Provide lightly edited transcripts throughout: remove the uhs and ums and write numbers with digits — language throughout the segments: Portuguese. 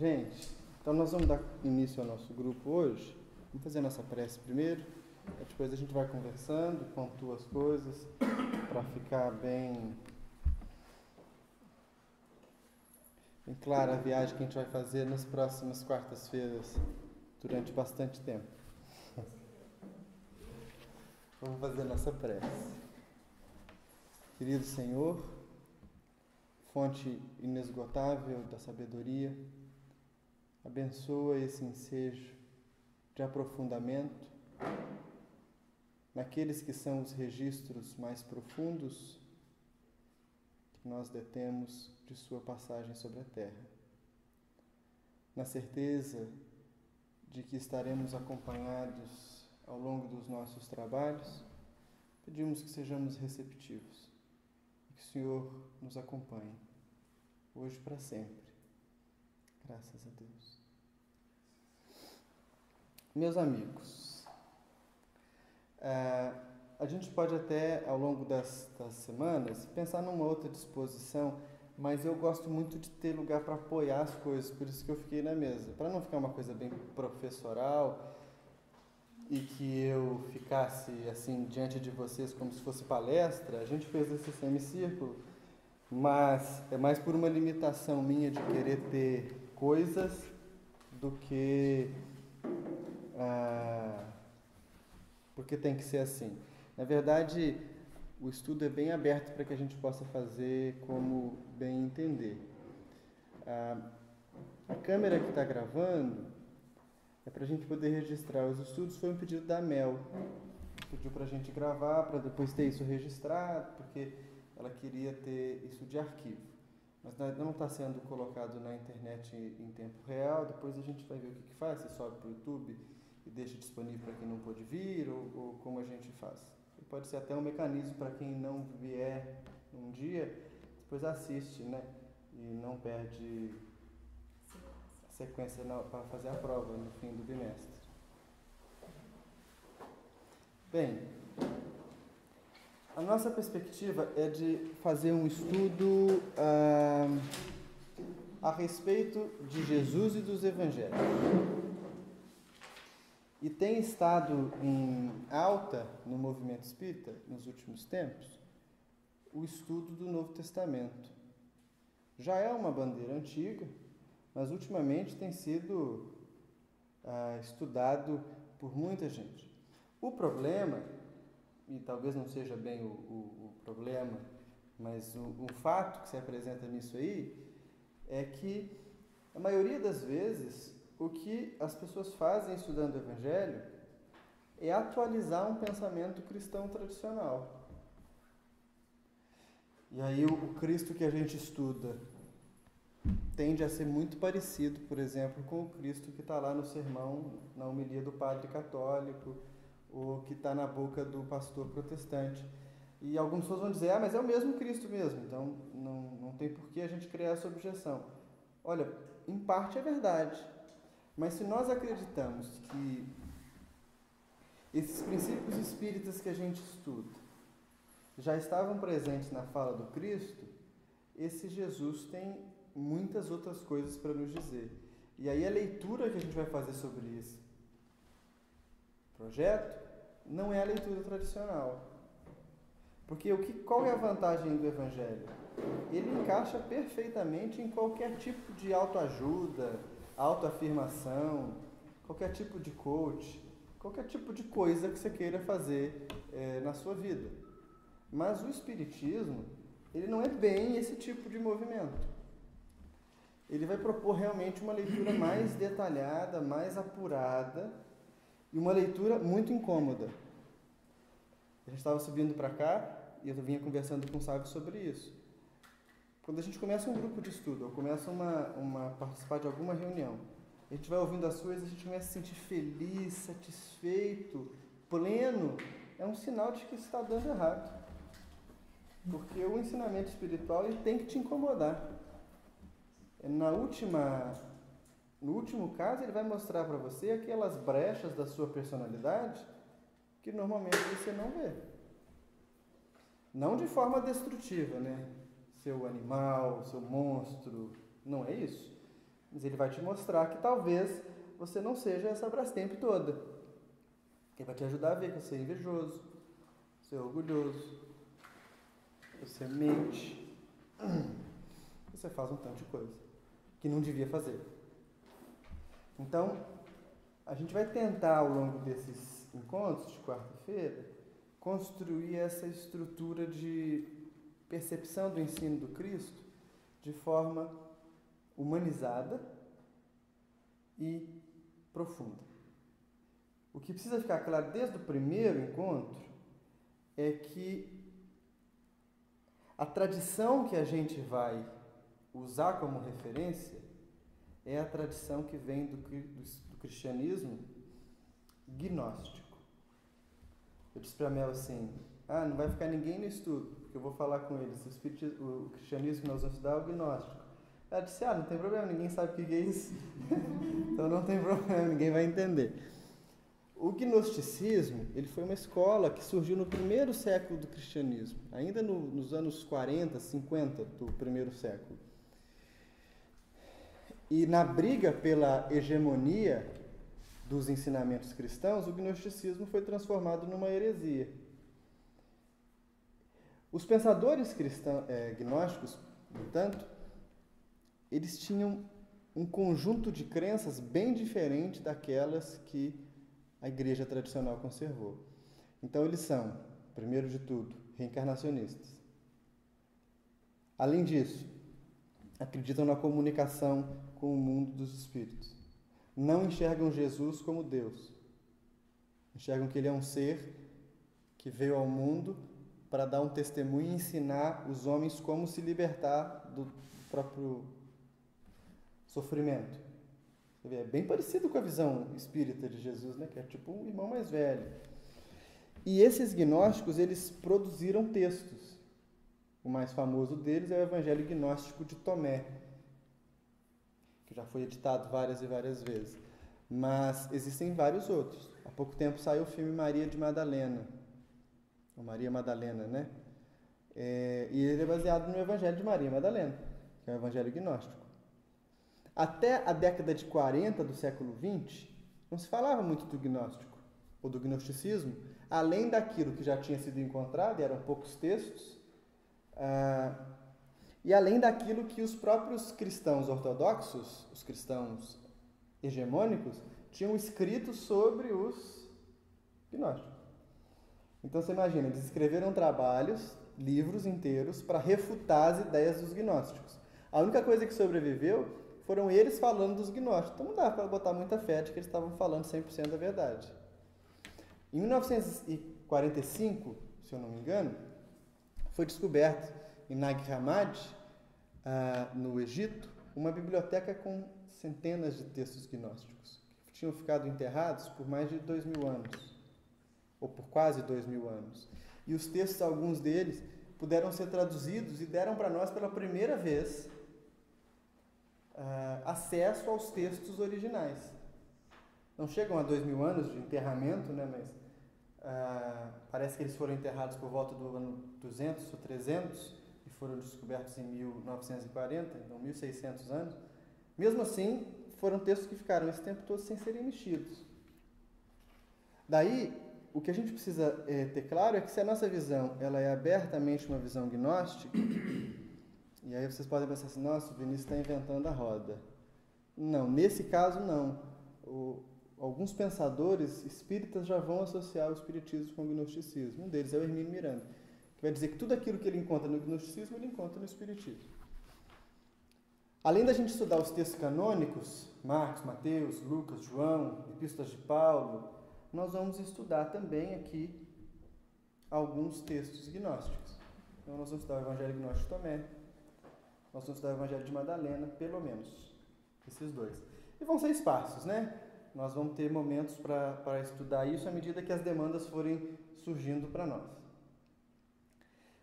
Gente, então nós vamos dar início ao nosso grupo hoje. Vamos fazer a nossa prece primeiro, depois a gente vai conversando, pontua as coisas, para ficar bem clara a viagem que a gente vai fazer nas próximas quartas-feiras, durante bastante tempo. Vamos fazer a nossa prece. Querido Senhor, fonte inesgotável da sabedoria, abençoa esse ensejo de aprofundamento naqueles que são os registros mais profundos que nós detemos de sua passagem sobre a terra. Na certeza de que estaremos acompanhados ao longo dos nossos trabalhos, pedimos que sejamos receptivos e que o Senhor nos acompanhe, hoje e para sempre. Graças a Deus. Meus amigos, a gente pode até, ao longo das semanas, pensar numa outra disposição, mas eu gosto muito de ter lugar para apoiar as coisas, por isso que eu fiquei na mesa. Para não ficar uma coisa bem professoral e que eu ficasse assim diante de vocês como se fosse palestra, a gente fez esse semicírculo, mas é mais por uma limitação minha de querer ter coisas do que porque tem que ser assim. Na verdade, o estudo é bem aberto para que a gente possa fazer como bem entender. A câmera que está gravando é para a gente poder registrar. Os estudos foi um pedido da Mel. Pediu para a gente gravar, para depois ter isso registrado, porque ela queria ter isso de arquivo. Mas não está sendo colocado na internet em tempo real. Depois a gente vai ver o que faz, se sobe para o YouTube e deixa disponível para quem não pôde vir, ou como a gente faz. E pode ser até um mecanismo para quem não vier um dia, depois assiste, né? E não perde a sequência para fazer a prova no fim do bimestre. Bem, a nossa perspectiva é de fazer um estudo a respeito de Jesus e dos Evangelhos. E tem estado em alta no movimento espírita, nos últimos tempos, o estudo do Novo Testamento. Já é uma bandeira antiga, mas ultimamente tem sido estudado por muita gente. O problema, e talvez não seja bem o problema, mas o fato que se apresenta nisso aí, é que a maioria das vezes o que as pessoas fazem estudando o Evangelho é atualizar um pensamento cristão tradicional. E aí o Cristo que a gente estuda tende a ser muito parecido, por exemplo, com o Cristo que está lá no sermão, na homilia do padre católico, ou que está na boca do pastor protestante. E algumas pessoas vão dizer, mas é o mesmo Cristo mesmo, então não tem por que a gente criar essa objeção. Olha, em parte é verdade. Mas se nós acreditamos que esses princípios espíritas que a gente estuda já estavam presentes na fala do Cristo, esse Jesus tem muitas outras coisas para nos dizer. E aí a leitura que a gente vai fazer sobre esse projeto não é a leitura tradicional. Porque qual é a vantagem do Evangelho? Ele encaixa perfeitamente em qualquer tipo de autoajuda, autoafirmação, qualquer tipo de coach, qualquer tipo de coisa que você queira fazer na sua vida. Mas o Espiritismo, ele não é bem esse tipo de movimento. Ele vai propor realmente uma leitura mais detalhada, mais apurada e uma leitura muito incômoda. A gente estava subindo para cá e eu vinha conversando com o Sábio sobre isso. Quando a gente começa um grupo de estudo, ou começa a participar de alguma reunião, a gente vai ouvindo as coisas, a gente começa a se sentir feliz, satisfeito, pleno, é um sinal de que isso está dando errado. Porque o ensinamento espiritual ele tem que te incomodar. No último caso, ele vai mostrar para você aquelas brechas da sua personalidade que normalmente você não vê. Não de forma destrutiva, né? Seu animal, seu monstro, não é isso. Mas ele vai te mostrar que talvez você não seja essa Brastemp toda. Ele vai te ajudar a ver que você é invejoso, você é orgulhoso, você mente, você faz um tanto de coisa que não devia fazer. Então, a gente vai tentar, ao longo desses encontros de quarta-feira, construir essa estrutura de percepção do ensino do Cristo de forma humanizada e profunda. O que precisa ficar claro desde o primeiro encontro é que a tradição que a gente vai usar como referência é a tradição que vem do cristianismo gnóstico. Eu disse para a Mel assim, não vai ficar ninguém no estudo, porque eu vou falar com eles. O cristianismo que nós vamos estudar é o gnóstico. Ela disse, não tem problema, ninguém sabe o que é isso. Então não tem problema, ninguém vai entender. O gnosticismo, ele foi uma escola que surgiu no primeiro século do cristianismo, ainda nos anos 40, 50 do primeiro século. E na briga pela hegemonia dos ensinamentos cristãos, o gnosticismo foi transformado numa heresia. Os pensadores gnósticos, no entanto, eles tinham um conjunto de crenças bem diferente daquelas que a igreja tradicional conservou. Então eles são, primeiro de tudo, reencarnacionistas. Além disso, acreditam na comunicação com o mundo dos espíritos. Não enxergam Jesus como Deus. Enxergam que ele é um ser que veio ao mundo para dar um testemunho e ensinar os homens como se libertar do próprio sofrimento. É bem parecido com a visão espírita de Jesus, né? Que é tipo um irmão mais velho. E esses gnósticos, eles produziram textos. O mais famoso deles é o Evangelho Gnóstico de Tomé, que já foi editado várias e várias vezes. Mas existem vários outros. Há pouco tempo saiu o filme Maria de Madalena, ou Maria Madalena, né? E ele é baseado no Evangelho de Maria Madalena, que é o Evangelho Gnóstico. Até a década de 40 do século XX, não se falava muito do gnóstico, ou do gnosticismo, além daquilo que já tinha sido encontrado, e eram poucos textos, e além daquilo que os próprios cristãos ortodoxos, os cristãos hegemônicos, tinham escrito sobre os gnósticos. Então você imagina, eles escreveram trabalhos, livros inteiros, para refutar as ideias dos gnósticos. A única coisa que sobreviveu foram eles falando dos gnósticos. Então não dá para botar muita fé de que eles estavam falando 100% da verdade. Em 1945, se eu não me engano, foi descoberto em Nag Hammadi, no Egito, uma biblioteca com centenas de textos gnósticos, que tinham ficado enterrados por mais de 2000 anos, ou por quase 2000 anos. E os textos, alguns deles, puderam ser traduzidos e deram para nós pela primeira vez acesso aos textos originais. Não chegam a 2000 anos de enterramento, né, mas parece que eles foram enterrados por volta do ano 200 ou 300 e foram descobertos em 1940, então 1600 anos. Mesmo assim, foram textos que ficaram esse tempo todo sem serem mexidos. Daí, o que a gente precisa ter claro é que se a nossa visão ela é abertamente uma visão gnóstica, e aí vocês podem pensar assim, nossa, o Vinícius está inventando a roda. Não, nesse caso não. Alguns pensadores espíritas já vão associar o espiritismo com o gnosticismo. Um deles é o Hermínio Miranda, que vai dizer que tudo aquilo que ele encontra no gnosticismo, ele encontra no espiritismo. Além da gente estudar os textos canônicos, Marcos, Mateus, Lucas, João, Epístolas de Paulo, nós vamos estudar também aqui alguns textos gnósticos. Então nós vamos estudar o Evangelho Gnóstico de Tomé, nós vamos estudar o Evangelho de Madalena, pelo menos, esses dois. E vão ser esparsos, né? Nós vamos ter momentos para estudar isso à medida que as demandas forem surgindo para nós.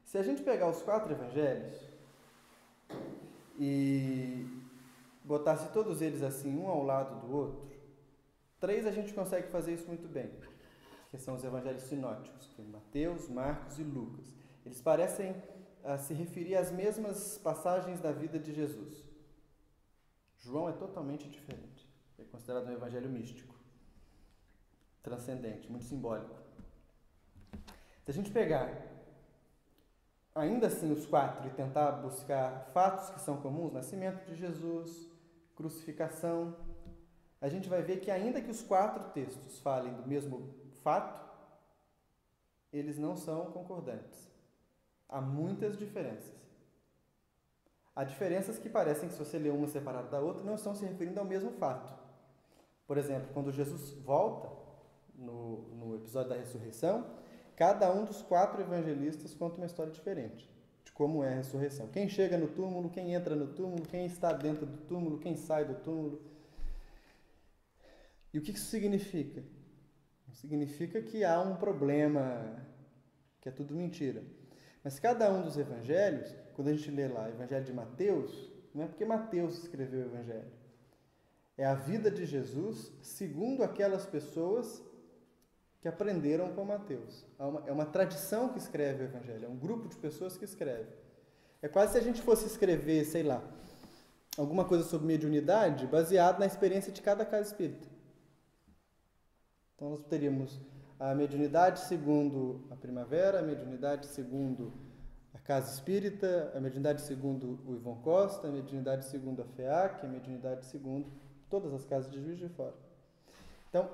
Se a gente pegar os 4 evangelhos e botasse todos eles assim, um ao lado do outro, 3 a gente consegue fazer isso muito bem, que são os evangelhos sinóticos, que é Mateus, Marcos e Lucas. Eles parecem se referir às mesmas passagens da vida de Jesus. João é totalmente diferente. É considerado um evangelho místico, transcendente, muito simbólico. Se a gente pegar ainda assim os 4 e tentar buscar fatos que são comuns, nascimento de Jesus, crucificação, a gente vai ver que ainda que os 4 textos falem do mesmo fato, eles não são concordantes. Há muitas diferenças. Há diferenças que parecem que, se você lê uma separada da outra, não estão se referindo ao mesmo fato. Por exemplo, quando Jesus volta, no episódio da ressurreição, cada um dos 4 evangelistas conta uma história diferente de como é a ressurreição. Quem chega no túmulo, quem entra no túmulo, quem está dentro do túmulo, quem sai do túmulo. E o que isso significa? Significa que há um problema, que é tudo mentira. Mas cada um dos evangelhos, quando a gente lê lá o evangelho de Mateus, não é porque Mateus escreveu o evangelho. É a vida de Jesus segundo aquelas pessoas que aprenderam com Mateus. É uma tradição que escreve o evangelho, é um grupo de pessoas que escreve. É quase se a gente fosse escrever, sei lá, alguma coisa sobre mediunidade baseado na experiência de cada casa espírita. Então nós teríamos a mediunidade segundo a Primavera, a mediunidade segundo a Casa Espírita, a mediunidade segundo o Ivon Costa, a mediunidade segundo a FEAC, a mediunidade segundo todas as casas de Juiz de Fora. Então,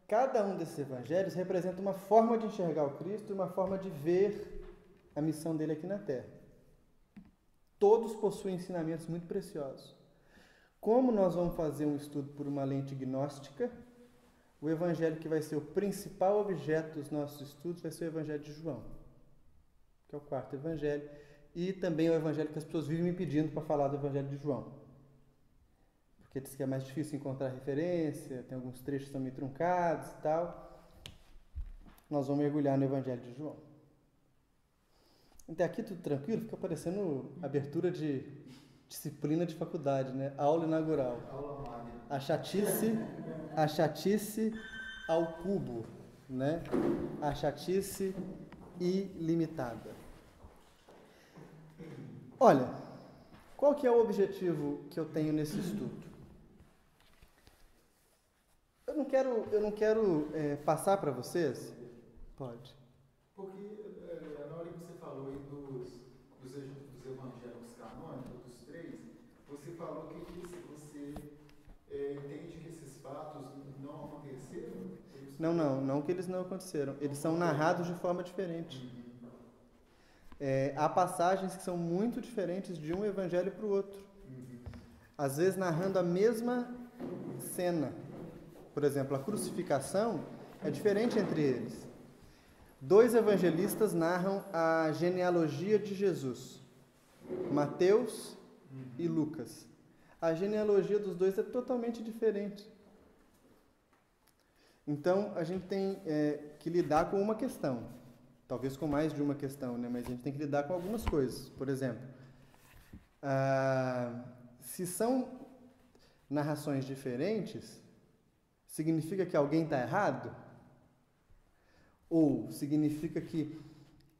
cada um desses evangelhos representa uma forma de enxergar o Cristo e uma forma de ver a missão dele aqui na Terra. Todos possuem ensinamentos muito preciosos. Como nós vamos fazer um estudo por uma lente gnóstica, o evangelho que vai ser o principal objeto dos nossos estudos vai ser o evangelho de João, que é o 4º evangelho, e também é o evangelho que as pessoas vivem me pedindo para falar do evangelho de João. Porque diz que é mais difícil encontrar referência, tem alguns trechos que são meio truncados e tal. Nós vamos mergulhar no evangelho de João. Até aqui tudo tranquilo, fica parecendo abertura de disciplina de faculdade, né? Aula inaugural. Aula magna. A chatice ao cubo, né? A chatice ilimitada. Olha, qual que é o objetivo que eu tenho nesse estudo? Eu não quero passar para vocês. Pode. Porque na hora que você falou aí dos evangélicos canônicos, dos 3, você falou que você entende que esses fatos não aconteceram? Não que eles não aconteceram. Eles são narrados de forma diferente. Há passagens que são muito diferentes de um evangelho para o outro. Às vezes narrando a mesma cena. Por exemplo, a crucificação é diferente entre eles. 2 evangelistas narram a genealogia de Jesus, Mateus e Lucas. A genealogia dos 2 é totalmente diferente. Então, a gente tem que lidar com uma questão, talvez com mais de uma questão, né? Mas a gente tem que lidar com algumas coisas. Por exemplo, se são narrações diferentes, significa que alguém está errado? Ou significa que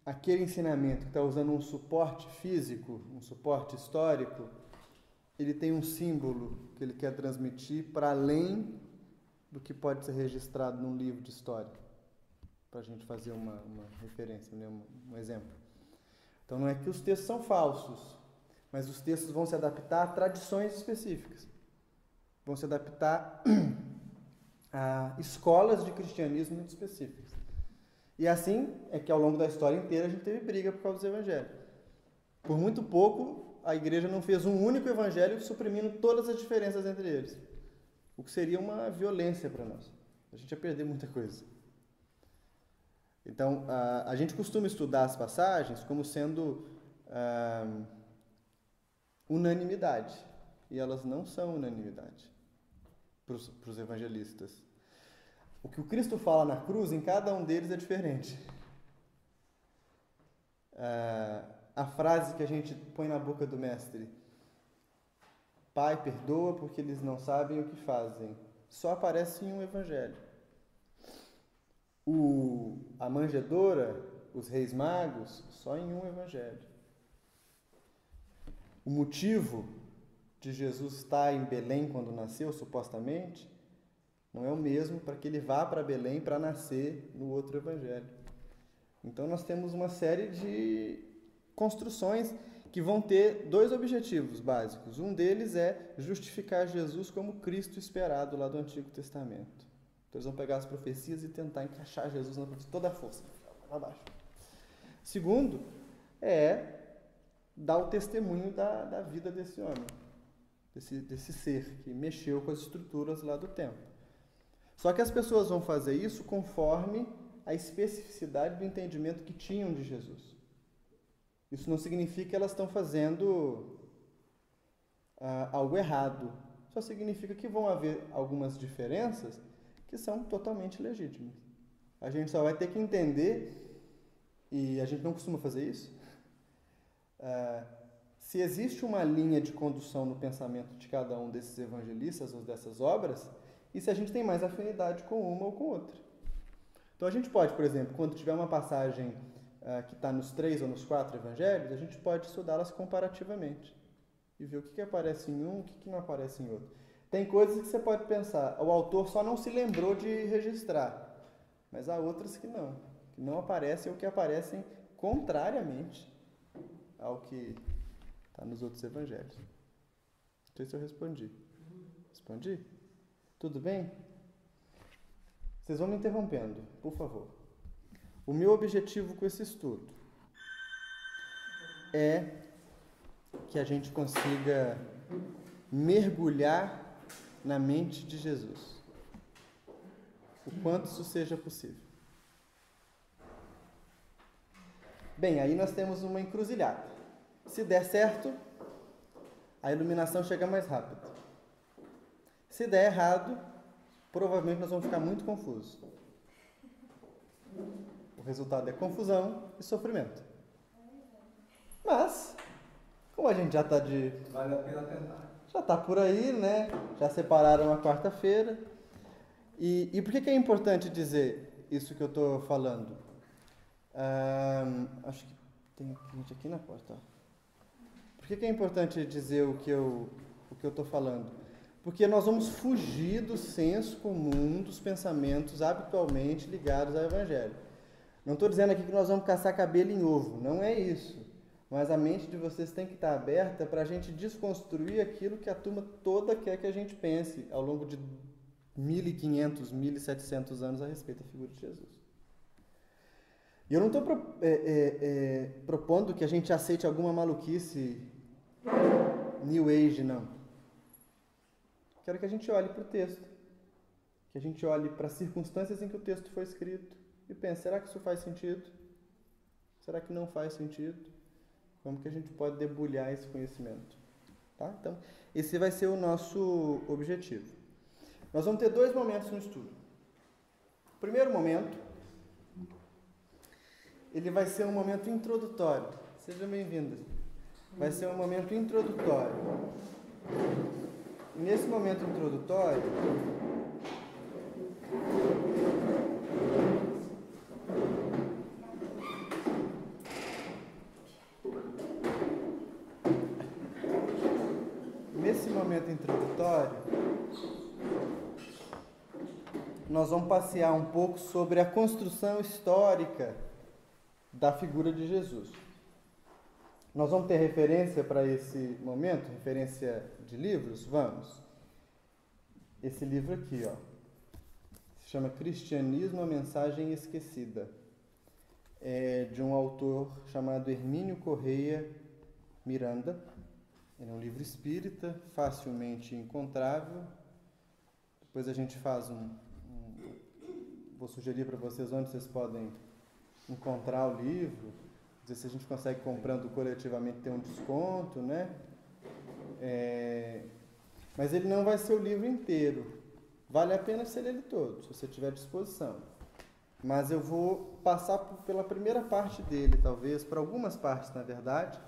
aquele ensinamento que está usando um suporte físico, um suporte histórico, ele tem um símbolo que ele quer transmitir para além do que pode ser registrado num livro de história, para a gente fazer uma referência, né? Um exemplo. Então não é que os textos são falsos, mas os textos vão se adaptar a tradições específicas, vão se adaptar a escolas de cristianismo muito específicas. E assim é que ao longo da história inteira a gente teve briga por causa dos evangelhos. Por muito pouco, a igreja não fez um único evangelho suprimindo todas as diferenças entre eles. O que seria uma violência para nós. A gente ia perder muita coisa. Então, a gente costuma estudar as passagens como sendo unanimidade. E elas não são unanimidade para os evangelistas. O que o Cristo fala na cruz, em cada um deles é diferente. A frase que a gente põe na boca do mestre, Pai, perdoa porque eles não sabem o que fazem, só aparece em um evangelho. A manjedoura, os reis magos, só em um evangelho. O motivo de Jesus estar em Belém quando nasceu, supostamente, não é o mesmo para que ele vá para Belém para nascer no outro evangelho. Então nós temos uma série de construções que vão ter dois objetivos básicos. Um deles é justificar Jesus como Cristo esperado lá do Antigo Testamento. Então eles vão pegar as profecias e tentar encaixar Jesus na profecia, toda a força, lá abaixo. Segundo, é dar o testemunho da vida desse homem, desse ser que mexeu com as estruturas lá do templo. Só que as pessoas vão fazer isso conforme a especificidade do entendimento que tinham de Jesus. Isso não significa que elas estão fazendo algo errado. Só significa que vão haver algumas diferenças que são totalmente legítimas. A gente só vai ter que entender, e a gente não costuma fazer isso, se existe uma linha de condução no pensamento de cada um desses evangelistas ou dessas obras, e se a gente tem mais afinidade com uma ou com outra. Então a gente pode, por exemplo, quando tiver uma passagem que está nos 3 ou nos 4 evangelhos, a gente pode estudá-las comparativamente e ver o que aparece em um, o que não aparece em outro. Tem coisas que você pode pensar, o autor só não se lembrou de registrar, mas há outras que não aparecem ou que aparecem contrariamente ao que está nos outros evangelhos. Não sei se eu respondi. Respondi? Tudo bem? Vocês vão me interrompendo, por favor. O meu objetivo com esse estudo é que a gente consiga mergulhar na mente de Jesus, o quanto isso seja possível. Bem, aí nós temos uma encruzilhada. Se der certo, a iluminação chega mais rápido. Se der errado, provavelmente nós vamos ficar muito confusos. O resultado é confusão e sofrimento. Mas, como a gente já está vale a pena tentar. Já está por aí, né? Já separaram a quarta-feira. E por que é importante dizer isso que eu estou falando? Acho que tem gente aqui na porta. Por que é importante dizer o que eu estou falando? Porque nós vamos fugir do senso comum dos pensamentos habitualmente ligados ao Evangelho. Não estou dizendo aqui que nós vamos caçar cabelo em ovo, não é isso. Mas a mente de vocês tem que estar aberta para a gente desconstruir aquilo que a turma toda quer que a gente pense ao longo de 1.500, 1.700 anos a respeito da figura de Jesus. E eu não estou propondo que a gente aceite alguma maluquice New Age, não. Quero que a gente olhe para o texto, que a gente olhe para as circunstâncias em que o texto foi escrito e pense, será que isso faz sentido? Será que não faz sentido? Como que a gente pode debulhar esse conhecimento? Tá? Então, esse vai ser o nosso objetivo. Nós vamos ter 2 momentos no estudo. O primeiro momento, ele vai ser um momento introdutório. Seja bem-vinda. Vai ser um momento introdutório. E nesse momento introdutório, nós vamos passear um pouco sobre a construção histórica da figura de Jesus. Nós vamos ter referência para esse momento, referência de livros? Vamos. Esse livro aqui, ó, se chama Cristianismo, a Mensagem Esquecida. É de um autor chamado Hermínio Correia Miranda. Ele é um livro espírita, facilmente encontrável. Depois a gente faz vou sugerir para vocês onde vocês podem encontrar o livro, dizer se a gente consegue comprando coletivamente ter um desconto, né? Mas ele não vai ser o livro inteiro. Vale a pena você ler ele todo, se você tiver disposição. Mas eu vou passar pela primeira parte dele, talvez, para algumas partes, na verdade,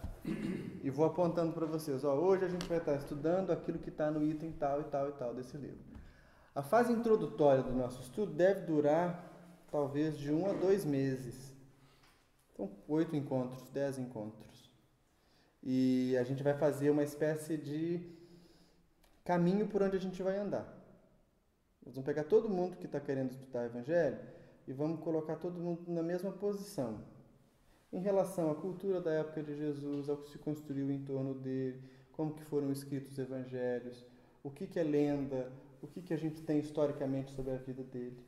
e vou apontando para vocês. Hoje a gente vai estar estudando aquilo que está no item tal e tal e tal desse livro. A fase introdutória do nosso estudo deve durar, talvez, de 1 a 2 meses. Então, 8 encontros, 10 encontros. E a gente vai fazer uma espécie de caminho por onde a gente vai andar. Nós vamos pegar todo mundo que está querendo estudar o Evangelho e vamos colocar todo mundo na mesma posição, em relação à cultura da época de Jesus, ao que se construiu em torno dele, como que foram escritos os Evangelhos, o que é lenda, o que a gente tem historicamente sobre a vida dele.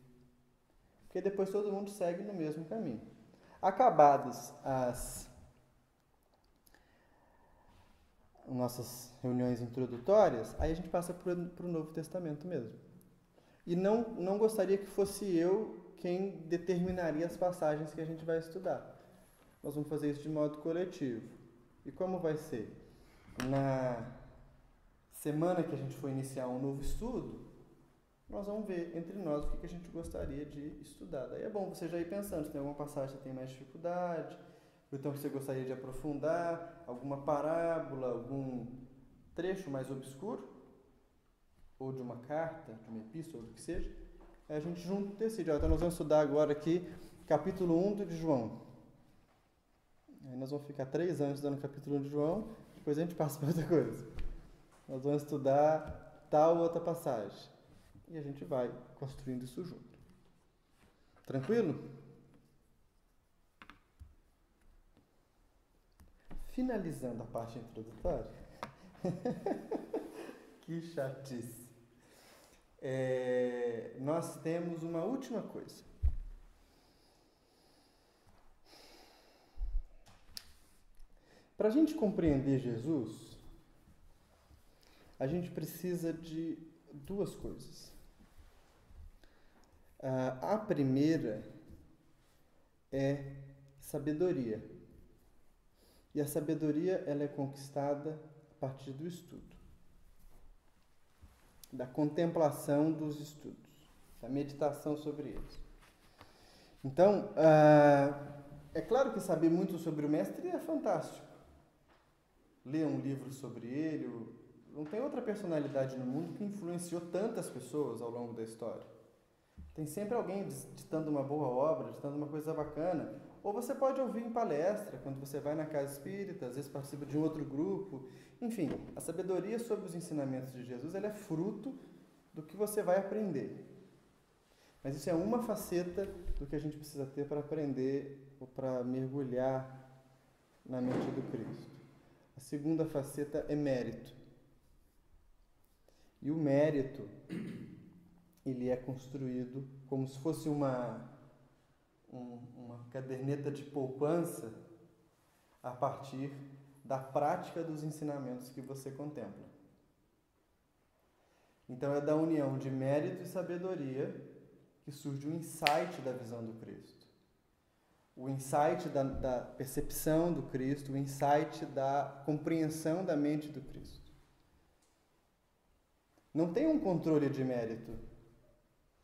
Porque depois todo mundo segue no mesmo caminho. Acabadas as nossas reuniões introdutórias, aí a gente passa para o Novo Testamento mesmo. E não gostaria que fosse eu quem determinaria as passagens que a gente vai estudar. Nós vamos fazer isso de modo coletivo. E como vai ser? Na semana que a gente for iniciar um novo estudo, nós vamos ver entre nós o que a gente gostaria de estudar. Daí é bom você já ir pensando se tem alguma passagem que você tem mais dificuldade, ou então você gostaria de aprofundar, alguma parábola, algum trecho mais obscuro, ou de uma carta, de uma epístola, ou do que seja. Aí a gente junto decide. Então nós vamos estudar agora aqui capítulo 1 de João. Aí nós vamos ficar 3 anos estudando o capítulo 1 de João, depois a gente passa para outra coisa. Nós vamos estudar tal ou outra passagem. E a gente vai construindo isso junto. Tranquilo? Finalizando a parte introdutória. Que chatice. Nós temos uma última coisa. Para a gente compreender Jesus, a gente precisa de 2 coisas. A primeira é sabedoria. E a sabedoria ela é conquistada a partir do estudo, da contemplação dos estudos, da meditação sobre eles. Então, é claro que saber muito sobre o Mestre é fantástico. Ler um livro sobre ele, não tem outra personalidade no mundo que influenciou tantas pessoas ao longo da história. Tem sempre alguém ditando uma boa obra, ditando uma coisa bacana. Ou você pode ouvir em palestra, quando você vai na casa espírita, às vezes participa de um outro grupo. Enfim, a sabedoria sobre os ensinamentos de Jesus ela é fruto do que você vai aprender. Mas isso é uma faceta do que a gente precisa ter para aprender ou para mergulhar na mente do Cristo. A segunda faceta é mérito. E o mérito, ele é construído como se fosse uma caderneta de poupança a partir da prática dos ensinamentos que você contempla. Então é da união de mérito e sabedoria que surge o insight da visão do Cristo. O insight da percepção do Cristo, o insight da compreensão da mente do Cristo. Não tem um controle de mérito.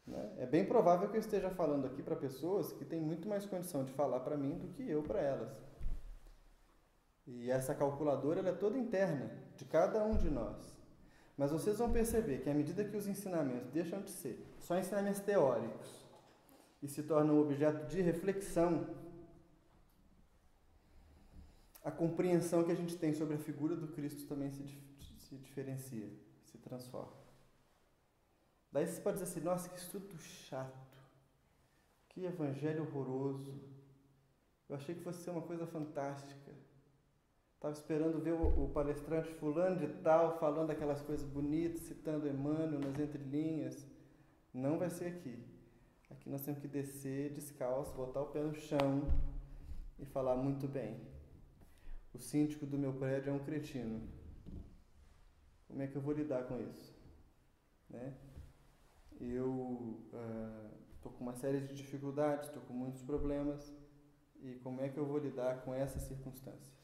Né? É bem provável que eu esteja falando aqui para pessoas que têm muito mais condição de falar para mim do que eu para elas. E essa calculadora ela é toda interna, de cada um de nós. Mas vocês vão perceber que à medida que os ensinamentos deixam de ser só ensinamentos teóricos e se tornam objeto de reflexão, a compreensão que a gente tem sobre a figura do Cristo também se diferencia, se transforma. Daí você pode dizer assim, nossa, que estudo chato, que evangelho horroroso, eu achei que fosse ser uma coisa fantástica, estava esperando ver o palestrante fulano de tal falando aquelas coisas bonitas, citando Emmanuel nas entrelinhas. Não vai ser aqui. Aqui nós temos que descer descalço, botar o pé no chão e falar muito bem. O síndico do meu prédio é um cretino. Como é que eu vou lidar com isso? Né? Eu estou com uma série de dificuldades, estou com muitos problemas, e como é que eu vou lidar com essas circunstâncias?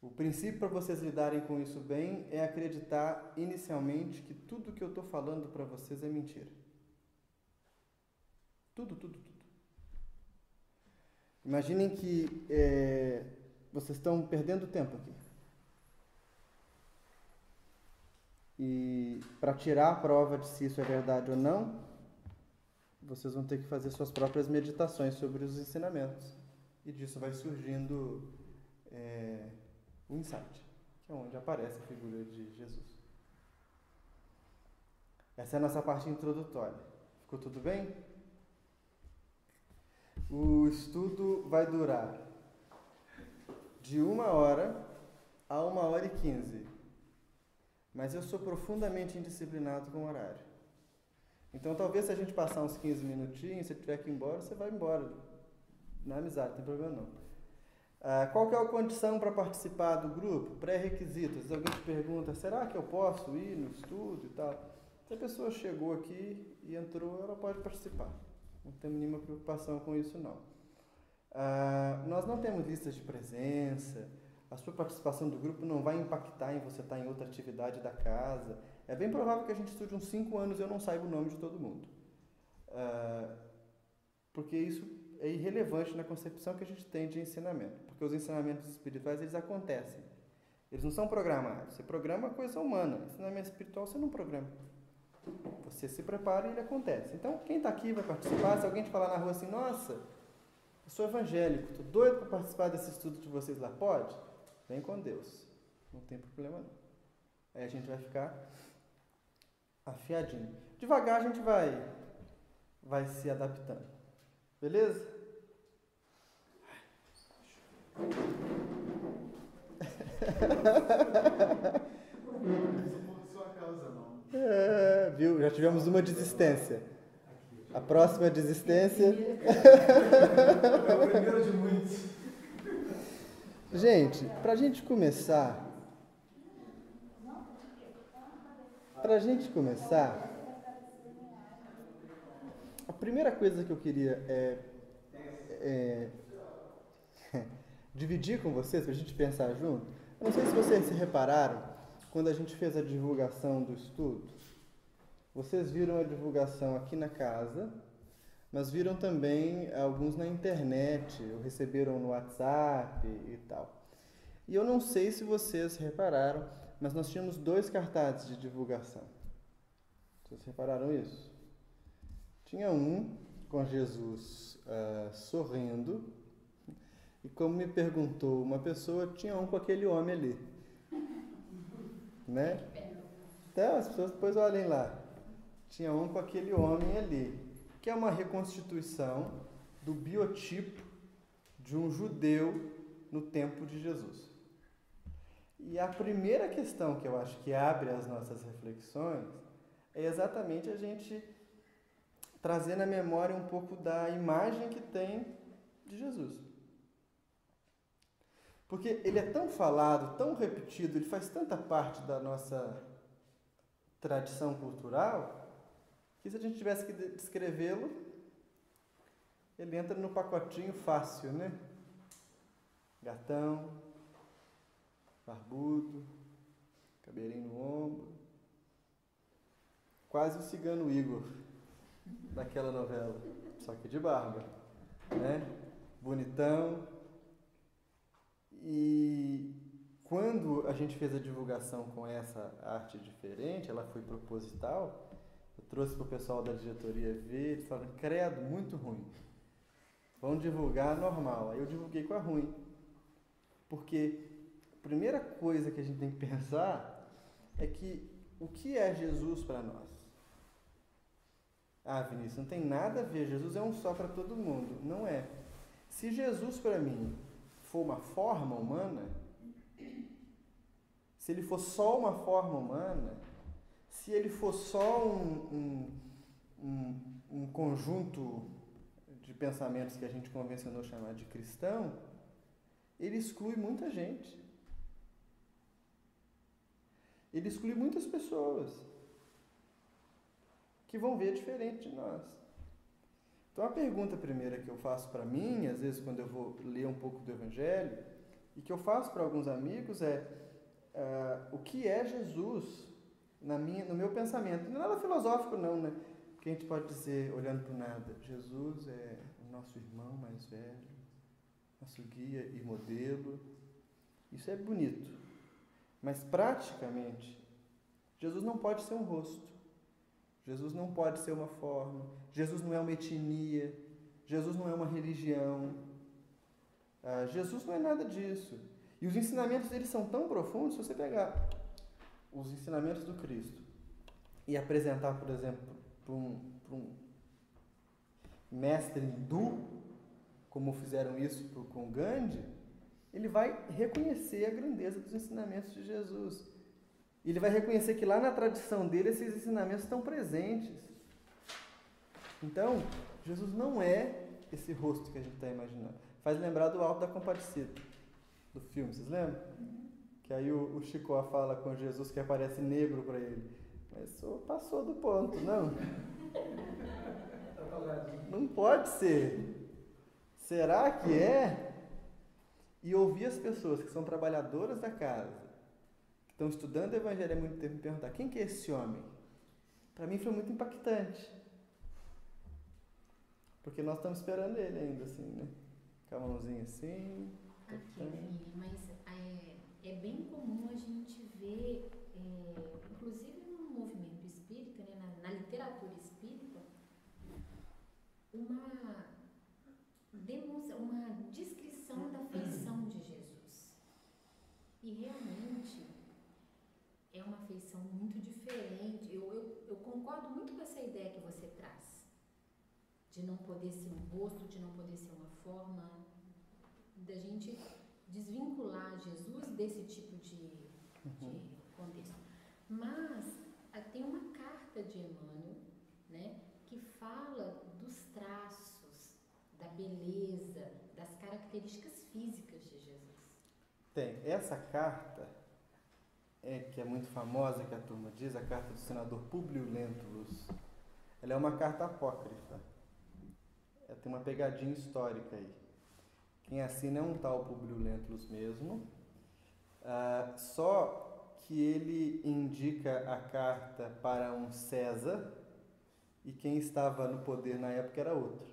O princípio para vocês lidarem com isso bem é acreditar inicialmente que tudo que eu estou falando para vocês é mentira. Tudo. Imaginem que vocês estão perdendo tempo aqui. E para tirar a prova de se isso é verdade ou não, vocês vão ter que fazer suas próprias meditações sobre os ensinamentos. E disso vai surgindo o insight. que é onde aparece a figura de Jesus. Essa é a nossa parte introdutória. Ficou tudo bem? O estudo vai durar de 1h a 1h15. Mas eu sou profundamente indisciplinado com o horário. Então, talvez se a gente passar uns 15 minutinhos, se tiver que ir embora, você vai embora. Na amizade, não tem problema não. Qual que é a condição para participar do grupo? Pré-requisitos. Se alguém te pergunta, será que eu posso ir no estudo e tal? Se a pessoa chegou aqui e entrou, ela pode participar. Não temos nenhuma preocupação com isso, não. Nós não temos listas de presença. A sua participação do grupo não vai impactar em você estar em outra atividade da casa. É bem provável que a gente estude uns 5 anos e eu não saiba o nome de todo mundo. Porque isso é irrelevante na concepção que a gente tem de ensinamento. Porque os ensinamentos espirituais, eles acontecem. Eles não são programados. Você programa a coisa humana. Ensinamento espiritual você não programa. Você se prepara e ele acontece. Então, quem está aqui vai participar. Se alguém te falar na rua assim, nossa, eu sou evangélico, estou doido para participar desse estudo de vocês lá, pode? Vem com Deus. Não tem problema não. Aí a gente vai ficar afiadinho. Devagar a gente vai se adaptando. Beleza? Sua causa não. Viu? Já tivemos uma desistência. A próxima desistência. É o primeiro de muitos. Gente, pra gente começar, a primeira coisa que eu queria dividir com vocês, pra gente pensar junto. Eu não sei se vocês se repararam, quando a gente fez a divulgação do estudo, vocês viram a divulgação aqui na casa, mas viram também alguns na internet, ou receberam no WhatsApp e tal. E eu não sei se vocês repararam, mas nós tínhamos 2 cartazes de divulgação. Vocês repararam isso? Tinha um com Jesus sorrindo, e como me perguntou uma pessoa, tinha um com aquele homem ali. Né? Então, as pessoas depois olhem lá. Tinha um com aquele homem ali, que é uma reconstituição do biotipo de um judeu no tempo de Jesus. E a primeira questão que eu acho que abre as nossas reflexões é exatamente a gente trazer na memória um pouco da imagem que tem de Jesus. Porque ele é tão falado, tão repetido, ele faz tanta parte da nossa tradição cultural, que se a gente tivesse que descrevê-lo, ele entra no pacotinho fácil, né? Gatão, barbudo, cabelinho no ombro, quase o cigano Igor daquela novela, só que de barba, né? Bonitão. E quando a gente fez a divulgação com essa arte diferente, ela foi proposital, eu trouxe para o pessoal da diretoria ver, eles falaram, credo, muito ruim. Vamos divulgar normal. Aí eu divulguei com a ruim. Porque a primeira coisa que a gente tem que pensar é que o que é Jesus para nós? Vinícius, não tem nada a ver. Jesus é um só para todo mundo. Não é. Se Jesus para mim for uma forma humana, se ele for só uma forma humana, se ele for só um conjunto de pensamentos que a gente convencionou chamar de cristão, ele exclui muita gente. Ele exclui muitas pessoas que vão ver diferente de nós. Então, a pergunta primeira que eu faço para mim, às vezes quando eu vou ler um pouco do Evangelho, e que eu faço para alguns amigos é o que é Jesus no meu pensamento. Não é nada filosófico não, né? Porque a gente pode dizer, olhando para o nada, Jesus é o nosso irmão mais velho, nosso guia e modelo. Isso é bonito. Mas, praticamente, Jesus não pode ser um rosto. Jesus não pode ser uma forma. Jesus não é uma etnia. Jesus não é uma religião. Jesus não é nada disso. E os ensinamentos deles são tão profundos, se você pegar os ensinamentos do Cristo e apresentar, por exemplo, para um mestre hindu, como fizeram isso com Gandhi, ele vai reconhecer a grandeza dos ensinamentos de Jesus. Ele vai reconhecer que lá na tradição dele esses ensinamentos estão presentes. Então, Jesus não é esse rosto que a gente está imaginando. Faz lembrar do Alto da Compadecida, do filme, vocês lembram? Que aí o Chicó fala com Jesus que aparece negro para ele. Mas passou do ponto, não? Não pode ser. Será que é? E ouvir as pessoas que são trabalhadoras da casa, que estão estudando o Evangelho há muito tempo, me perguntar: quem que é esse homem? Para mim foi muito impactante. Porque nós estamos esperando ele ainda, assim, né? Com a mãozinha assim. Mas é bem comum a gente ver, inclusive no movimento espírita, né, na literatura espírita, uma descrição da feição de Jesus. E realmente é uma feição muito diferente. Eu concordo muito com essa ideia que você traz, de não poder ser um rosto, de não poder ser uma forma, da gente desvincular Jesus desse tipo de contexto. Mas tem uma carta de Emmanuel, né, que fala dos traços, da beleza, das características físicas de Jesus. Tem. Essa carta, que é muito famosa, que a turma diz, a carta do senador Públio Lentulus, ela é uma carta apócrifa. Ela tem uma pegadinha histórica aí. Quem assina é um tal Públio Lentulus mesmo, só que ele indica a carta para um César e quem estava no poder na época era outro.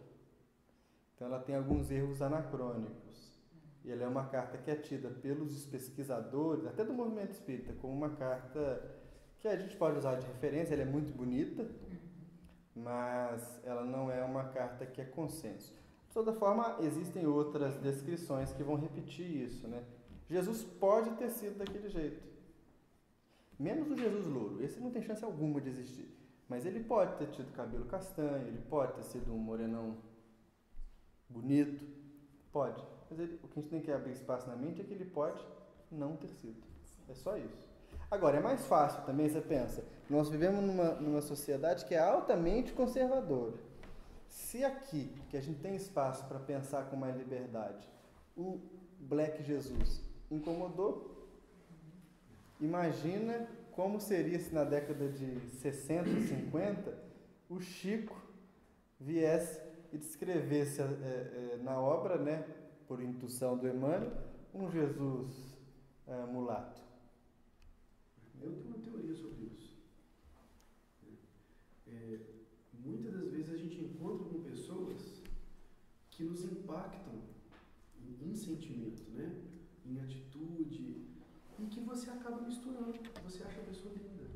Então ela tem alguns erros anacrônicos. E ela é uma carta que é tida pelos pesquisadores, até do movimento espírita, como uma carta que a gente pode usar de referência. Ela é muito bonita, mas ela não é uma carta que é consenso. De toda forma, existem outras descrições que vão repetir isso, né? Jesus pode ter sido daquele jeito. Menos o Jesus louro. Esse não tem chance alguma de existir. Mas ele pode ter tido cabelo castanho, ele pode ter sido um morenão bonito. Pode. Mas o que a gente tem que abrir espaço na mente é que ele pode não ter sido. É só isso. Agora, é mais fácil também, você pensa, nós vivemos numa sociedade que é altamente conservadora. Se aqui, que a gente tem espaço para pensar com mais liberdade, o Black Jesus incomodou, imagina como seria se na década de 60, 50, o Chico viesse e descrevesse na obra, né, por intuição do Emmanuel, um Jesus mulato. Eu tenho uma teoria sobre isso. Muitas das vezes a gente encontra com pessoas que nos impactam em sentimento, né? Em atitude, e que você acaba misturando. Você acha a pessoa linda,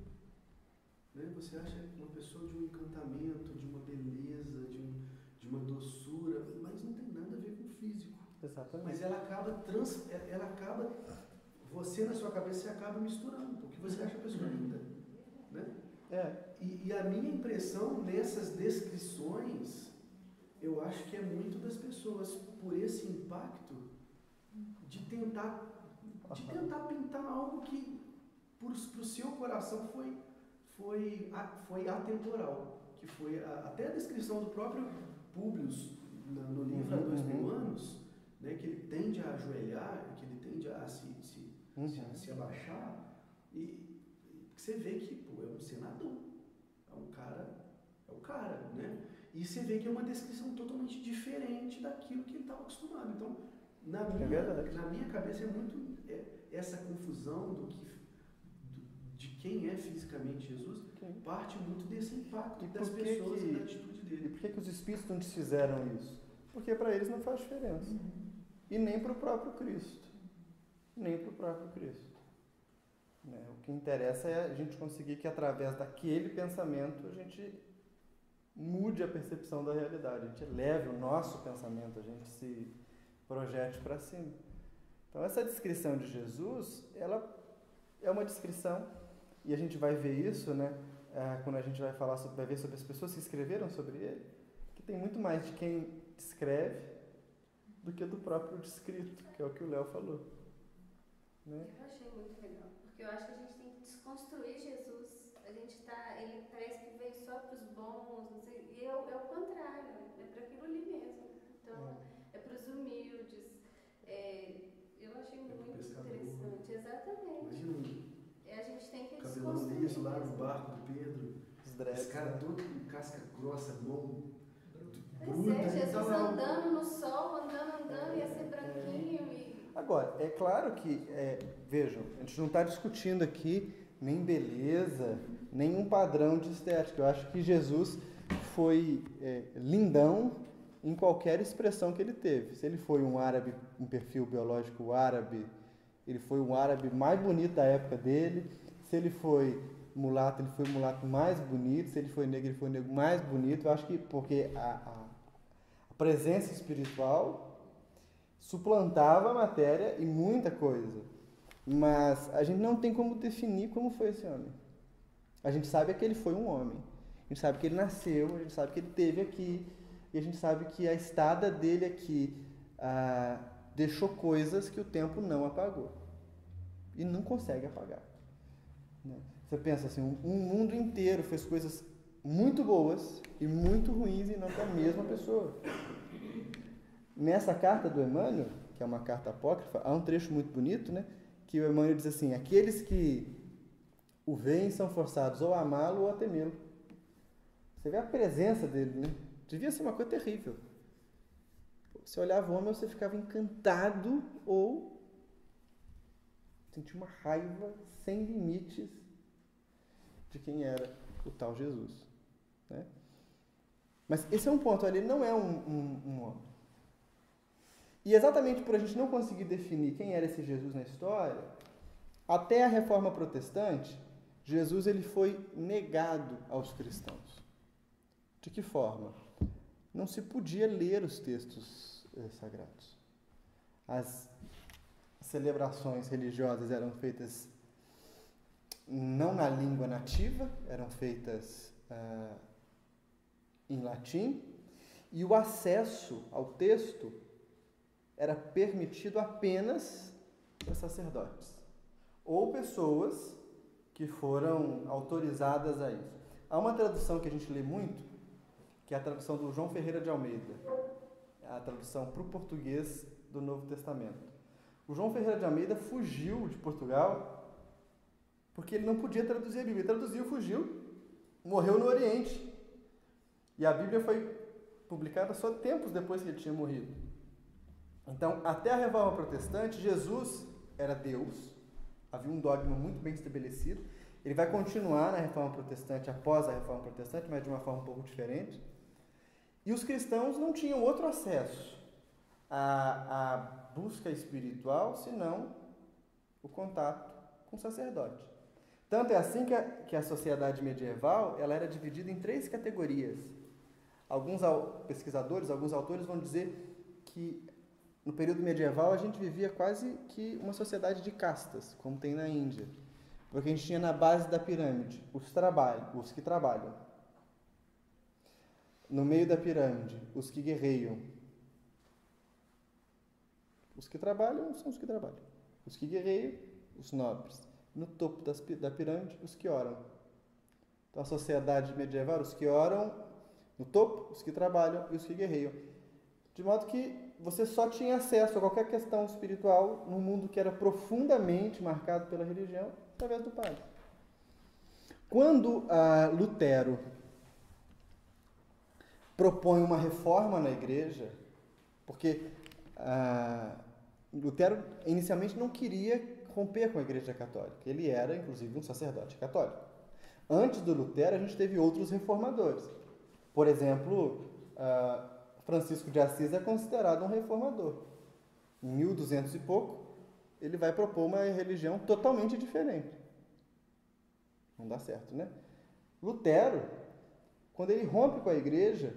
né? Você acha uma pessoa de um encantamento, de uma beleza, de uma doçura, mas não tem nada a ver com o físico. Exatamente. Mas ela acaba, você na sua cabeça você acaba misturando, porque você acha a pessoa linda, né? E a minha impressão nessas descrições, eu acho que é muito das pessoas, por esse impacto, de tentar pintar algo que, pro seu coração, foi atemporal. Que foi até a descrição do próprio Públio no livro Há 2000 anos, né, que ele tende a ajoelhar, que ele tende a se abaixar, e você vê que é um senador, é o cara, né? E você vê que é uma descrição totalmente diferente daquilo que ele estava acostumado. Então, na minha cabeça é muito essa confusão de quem é fisicamente Jesus, parte muito desse impacto das pessoas e da atitude dele. E por que os espíritos não desfizeram isso? Porque para eles não faz diferença. E nem para o próprio Cristo. Nem para o próprio Cristo. O que interessa é a gente conseguir que através daquele pensamento a gente mude a percepção da realidade, a gente leve o nosso pensamento, a gente se projete para cima. Então, essa descrição de Jesus, ela é uma descrição, e a gente vai ver isso, né, quando a gente vai ver sobre as pessoas que escreveram sobre ele, que tem muito mais de quem escreve do que do próprio descrito, que é o que o Léo falou. Né? Eu achei muito legal, porque eu acho que a gente tem que desconstruir Jesus. Ele parece que veio só para os bons, não sei, e é o contrário, é para aquilo ali mesmo. Então, é para os humildes. Eu achei muito interessante, exatamente. Imagina a gente tem que cabelão desconstruir liso lá mesmo. no barco do Pedro, esse cara todo com casca grossa, mão bruta. Jesus andando no sol, andando, ia ser branquinho. Agora, é claro que, vejam, a gente não está discutindo aqui nem beleza, nenhum padrão de estética. Eu acho que Jesus foi lindão em qualquer expressão que ele teve. Se ele foi um árabe, um perfil biológico árabe, ele foi um árabe mais bonito da época dele. Se ele foi mulato, ele foi o mulato mais bonito. Se ele foi negro o negro mais bonito. Eu acho que porque a presença espiritual suplantava a matéria e muita coisa. Mas a gente não tem como definir como foi esse homem. A gente sabe que ele foi um homem. A gente sabe que ele nasceu, a gente sabe que ele esteve aqui. E a gente sabe que a estada dele aqui deixou coisas que o tempo não apagou. E não consegue apagar. Né? Você pensa assim, um mundo inteiro fez coisas muito boas e muito ruins em nome da mesma pessoa. Nessa carta do Emmanuel, que é uma carta apócrifa, há um trecho muito bonito, né? Que o Emmanuel diz assim: aqueles que o veem são forçados ou a amá-lo ou a temê-lo. Você vê a presença dele, né? Devia ser uma coisa terrível. Você olhava o homem, você ficava encantado ou sentia uma raiva sem limites de quem era o tal Jesus. Né? Mas esse é um ponto, ele não é um homem. E exatamente por a gente não conseguir definir quem era esse Jesus na história, até a Reforma Protestante, Jesus ele foi negado aos cristãos. De que forma? Não se podia ler os textos sagrados. As celebrações religiosas eram feitas não na língua nativa, eram feitas em latim, e o acesso ao texto era permitido apenas para sacerdotes ou pessoas que foram autorizadas a isso. Há uma tradução que a gente lê muito, que é a tradução do João Ferreira de Almeida, a tradução para o português do Novo Testamento. O João Ferreira de Almeida fugiu de Portugal porque ele não podia traduzir a Bíblia. Ele traduziu, fugiu, morreu no Oriente. E a Bíblia foi publicada só tempos depois que ele tinha morrido. Então, até a Reforma Protestante, Jesus era Deus, havia um dogma muito bem estabelecido. Ele vai continuar na Reforma Protestante, após a Reforma Protestante, mas de uma forma um pouco diferente. E os cristãos não tinham outro acesso à busca espiritual, senão o contato com o sacerdote. Tanto é assim que a sociedade medieval ela era dividida em 3 categorias. Alguns pesquisadores, alguns autores vão dizer que no período medieval a gente vivia quase que uma sociedade de castas, como tem na Índia. Porque a gente tinha na base da pirâmide os que trabalham. No meio da pirâmide, os que guerreiam. Os que trabalham são os que trabalham. Os que guerreiam, os nobres. No topo da pirâmide, os que oram. Então, a sociedade medieval, os que oram, no topo, os que trabalham e os que guerreiam. De modo que você só tinha acesso a qualquer questão espiritual num mundo que era profundamente marcado pela religião, através do padre. Quando Lutero propõe uma reforma na igreja, porque Lutero inicialmente não queria romper com a igreja católica. Ele era, inclusive, um sacerdote católico. Antes do Lutero, a gente teve outros reformadores. Por exemplo, Francisco de Assis é considerado um reformador. Em 1200 e pouco, ele vai propor uma religião totalmente diferente. Não dá certo, né? Lutero, quando ele rompe com a igreja,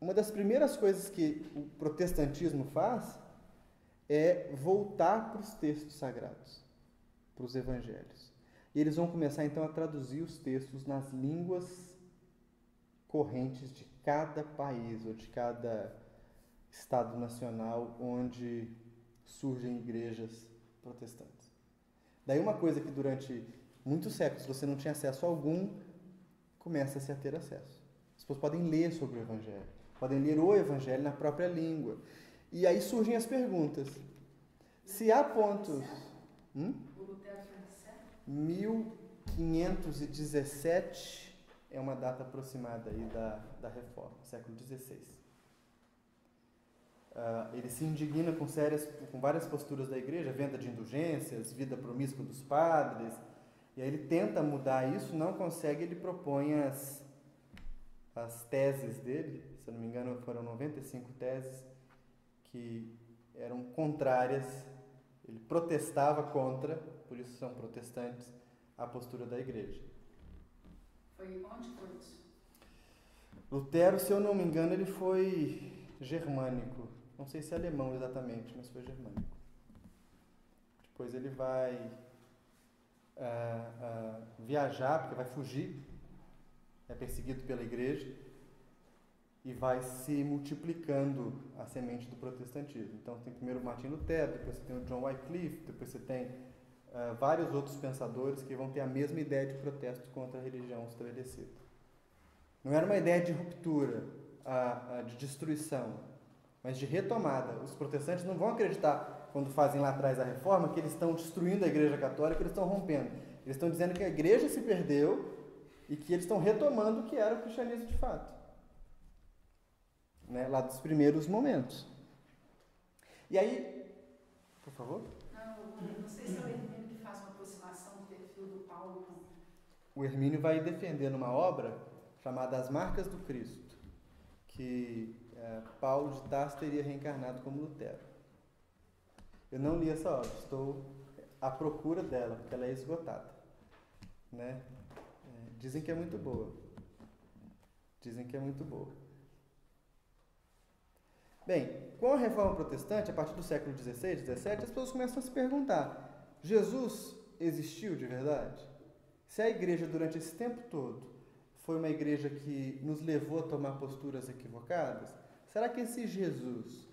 uma das primeiras coisas que o protestantismo faz é voltar para os textos sagrados, para os evangelhos. E eles vão começar então a traduzir os textos nas línguas correntes de cada país ou de cada estado nacional onde surgem igrejas protestantes. Daí uma coisa que durante muitos séculos você não tinha acesso algum, começa-se a ter acesso. As pessoas podem ler sobre o Evangelho, podem ler o Evangelho na própria língua. E aí surgem as perguntas. Se há pontos... O Lutero foi no século? 1517 é uma data aproximada aí da Reforma, século XVI. Ele se indigna com várias posturas da igreja, venda de indulgências, vida promíscua dos padres, e aí ele tenta mudar isso, não consegue, ele propõe as teses dele, se eu não me engano foram 95 teses, que eram contrárias, ele protestava contra, por isso são protestantes, a postura da igreja. Onde foi isso? Lutero, se eu não me engano, ele foi germânico. Não sei se é alemão exatamente, mas foi germânico. Depois ele vai viajar, porque vai fugir, é perseguido pela igreja, e vai se multiplicando a semente do protestantismo. Então tem primeiro Martin Lutero, depois você tem o John Wycliffe, depois você tem vários outros pensadores que vão ter a mesma ideia de protesto contra a religião estabelecida. Não era uma ideia de ruptura, de destruição, mas de retomada. Os protestantes não vão acreditar, quando fazem lá atrás a reforma, que eles estão destruindo a igreja católica, eles estão rompendo. Eles estão dizendo que a igreja se perdeu e que eles estão retomando o que era o cristianismo de fato. Né? Lá dos primeiros momentos. E aí, por favor? Não sei se é o Hermínio que faz uma aproximação do perfil do Paulo. O Hermínio vai defender numa obra chamada As Marcas do Cristo, que Paulo de Tarso teria reencarnado como Lutero. Eu não li essa obra, estou à procura dela, porque ela é esgotada. Né? Dizem que é muito boa. Bem, com a Reforma Protestante, a partir do século XVI, XVII, as pessoas começam a se perguntar: Jesus existiu de verdade? Se a igreja, durante esse tempo todo, foi uma igreja que nos levou a tomar posturas equivocadas, será que esse Jesus,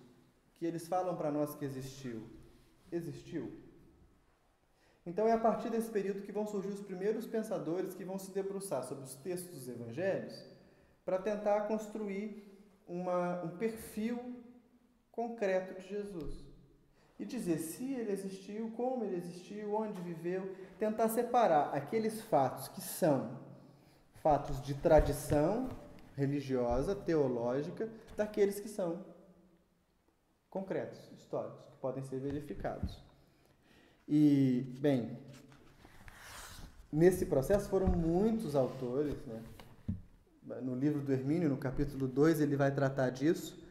que eles falam para nós que existiu? Então é a partir desse período que vão surgir os primeiros pensadores que vão se debruçar sobre os textos dos evangelhos para tentar construir um perfil concreto de Jesus. E dizer se ele existiu, como ele existiu, onde viveu, tentar separar aqueles fatos que são fatos de tradição religiosa, teológica, daqueles que são concretos, históricos, que podem ser verificados. E, bem, nesse processo foram muitos autores, né? No livro do Hermínio, no capítulo 2, ele vai tratar disso.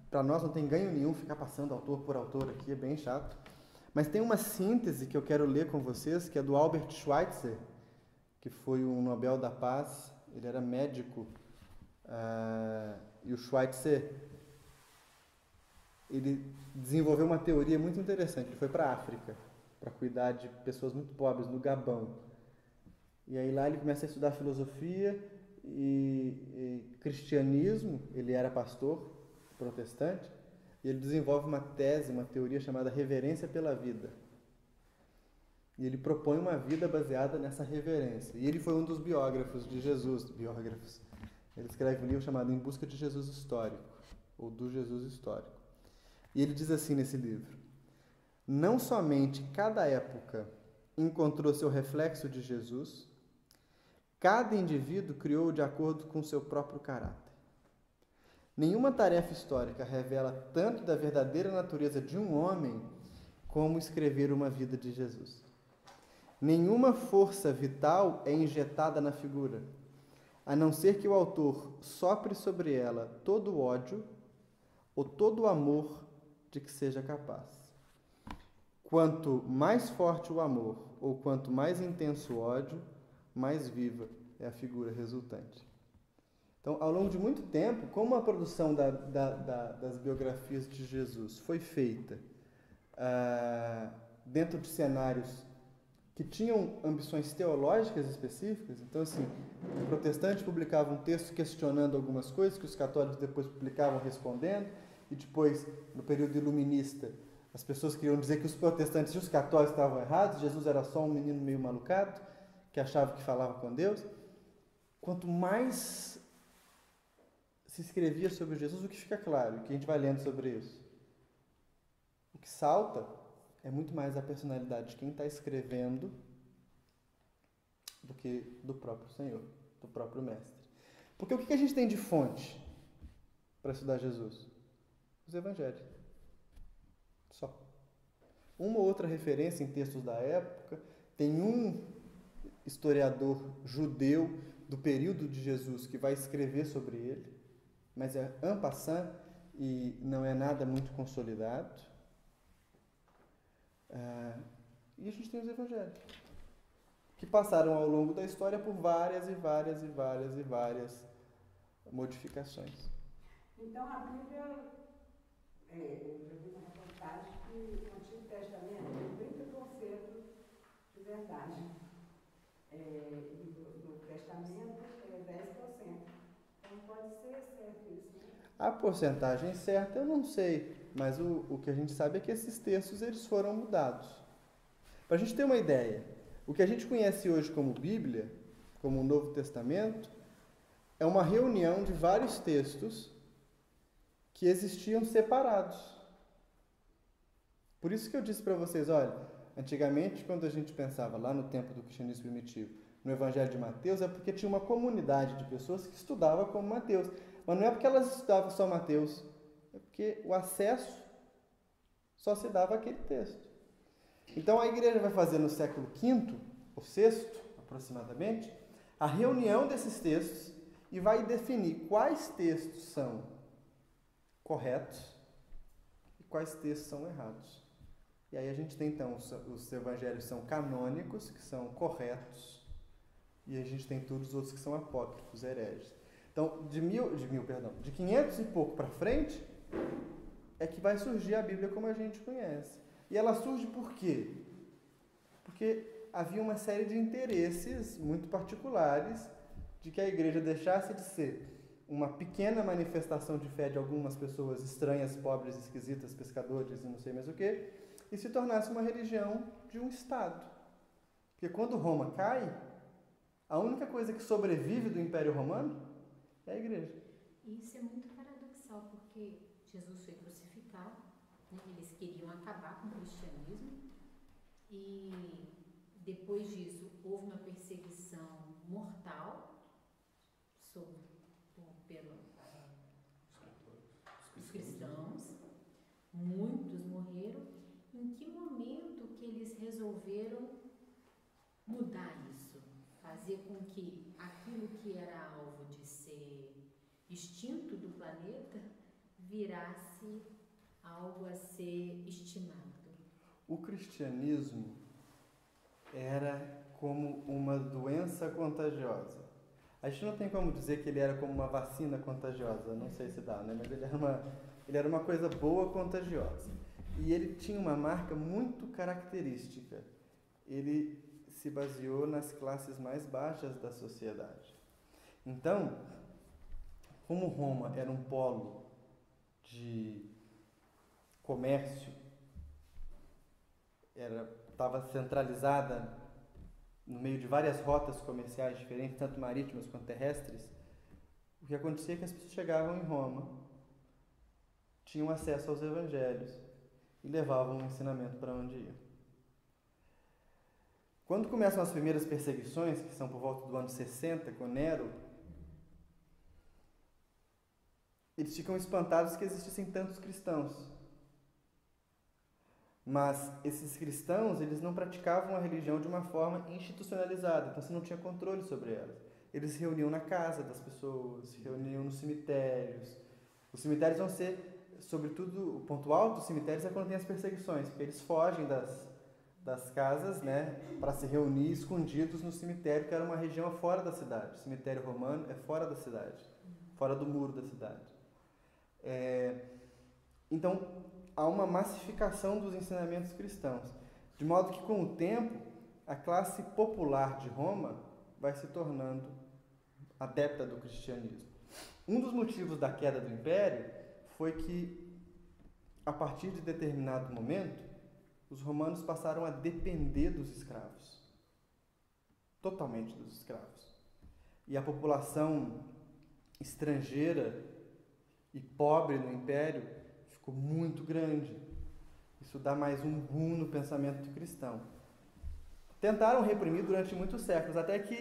Para nós não tem ganho nenhum ficar passando autor por autor aqui, é bem chato. Mas tem uma síntese que eu quero ler com vocês, que é do Albert Schweitzer, que foi um Nobel da Paz. Ele era médico. E o Schweitzer, ele desenvolveu uma teoria muito interessante. Ele foi para a África para cuidar de pessoas muito pobres, no Gabão. E aí lá ele começa a estudar filosofia e cristianismo. Ele era pastor protestante, e ele desenvolve uma tese, uma teoria chamada reverência pela vida. E ele propõe uma vida baseada nessa reverência. E ele foi um dos biógrafos de Jesus. Ele escreve um livro chamado Em Busca de Jesus Histórico, ou do Jesus Histórico. E ele diz assim nesse livro: não somente cada época encontrou seu reflexo de Jesus, cada indivíduo criou de acordo com seu próprio caráter. Nenhuma tarefa histórica revela tanto da verdadeira natureza de um homem como escrever uma vida de Jesus. Nenhuma força vital é injetada na figura, a não ser que o autor sopre sobre ela todo o ódio ou todo o amor de que seja capaz. Quanto mais forte o amor ou quanto mais intenso o ódio, mais viva é a figura resultante. Então, ao longo de muito tempo, como a produção das biografias de Jesus foi feita dentro de cenários que tinham ambições teológicas específicas, então, assim, o protestante publicava um texto questionando algumas coisas que os católicos depois publicavam respondendo, e depois, no período iluminista, as pessoas queriam dizer que os protestantes e os católicos estavam errados, Jesus era só um menino meio malucado, que achava que falava com Deus. Quanto mais se escrevia sobre Jesus, o que fica claro, o que a gente vai lendo sobre isso, o que salta é muito mais a personalidade de quem está escrevendo do que do próprio Senhor, do próprio Mestre. Porque o que a gente tem de fonte para estudar Jesus? Os Evangelhos. Só. Uma ou outra referência em textos da época, tem um historiador judeu do período de Jesus que vai escrever sobre ele, mas é en passant e não é nada muito consolidado. E a gente tem os Evangelhos, que passaram ao longo da história por várias modificações. Então a Bíblia, eu vi uma reportagem que no Antigo Testamento tem 30% de verdade. E no Testamento é 10%. Então pode ser certo isso, né? A porcentagem certa eu não sei, mas o que a gente sabe é que esses textos eles foram mudados. Para a gente ter uma ideia, o que a gente conhece hoje como Bíblia, como o Novo Testamento, é uma reunião de vários textos que existiam separados. Por isso que eu disse para vocês, olha, antigamente quando a gente pensava lá no tempo do cristianismo primitivo, no Evangelho de Mateus, é porque tinha uma comunidade de pessoas que estudava como Mateus. Mas não é porque elas estudavam só Mateus, é porque o acesso só se dava àquele texto. Então a igreja vai fazer no século V, ou VI, aproximadamente, a reunião desses textos e vai definir quais textos são corretos e quais textos são errados. E aí a gente tem então, os evangelhos são canônicos, que são corretos, e a gente tem todos os outros que são apócrifos, hereges. Então, de 500 e pouco para frente, é que vai surgir a Bíblia como a gente conhece. E ela surge por quê? Porque havia uma série de interesses muito particulares de que a igreja deixasse de ser uma pequena manifestação de fé de algumas pessoas estranhas, pobres, esquisitas, pescadores e não sei mais o quê, e se tornasse uma religião de um Estado. Porque quando Roma cai, a única coisa que sobrevive do Império Romano é a igreja. Isso é muito paradoxal, porque Jesus foi crucificado, né? Eles queriam acabar com o cristianismo e depois disso houve uma perseguição mortal pelos cristãos, muitos morreram. Em que momento que eles resolveram mudar isso? Fazer com que aquilo que era alvo de ser extinto do planeta virasse algo a ser estimado. O cristianismo era como uma doença contagiosa. A gente não tem como dizer que ele era como uma vacina contagiosa, não sei se dá, né? Mas ele era uma coisa boa contagiosa. E ele tinha uma marca muito característica. Ele se baseou nas classes mais baixas da sociedade. Então, como Roma era um polo de comércio, estava centralizada no meio de várias rotas comerciais diferentes, tanto marítimas quanto terrestres, o que acontecia é que as pessoas chegavam em Roma, tinham acesso aos evangelhos e levavam o ensinamento para onde iam. Quando começam as primeiras perseguições, que são por volta do ano 60, com Nero, eles ficam espantados que existissem tantos cristãos. Mas esses cristãos, eles não praticavam a religião de uma forma institucionalizada, então você não tinha controle sobre elas. Eles se reuniam na casa das pessoas, se reuniam nos cemitérios. Os cemitérios vão ser, sobretudo, o ponto alto dos cemitérios é quando tem as perseguições, porque eles fogem das casas, né, para se reunir escondidos no cemitério, que era uma região fora da cidade. O cemitério romano é fora da cidade. fora do muro da cidade. Então, há uma massificação dos ensinamentos cristãos, de modo que, com o tempo, a classe popular de Roma vai se tornando adepta do cristianismo. Um dos motivos da queda do Império foi que, a partir de determinado momento, os romanos passaram a depender dos escravos. Totalmente dos escravos. E a população estrangeira e pobre no Império ficou muito grande. Isso dá mais um boom no pensamento cristão. Tentaram reprimir durante muitos séculos, até que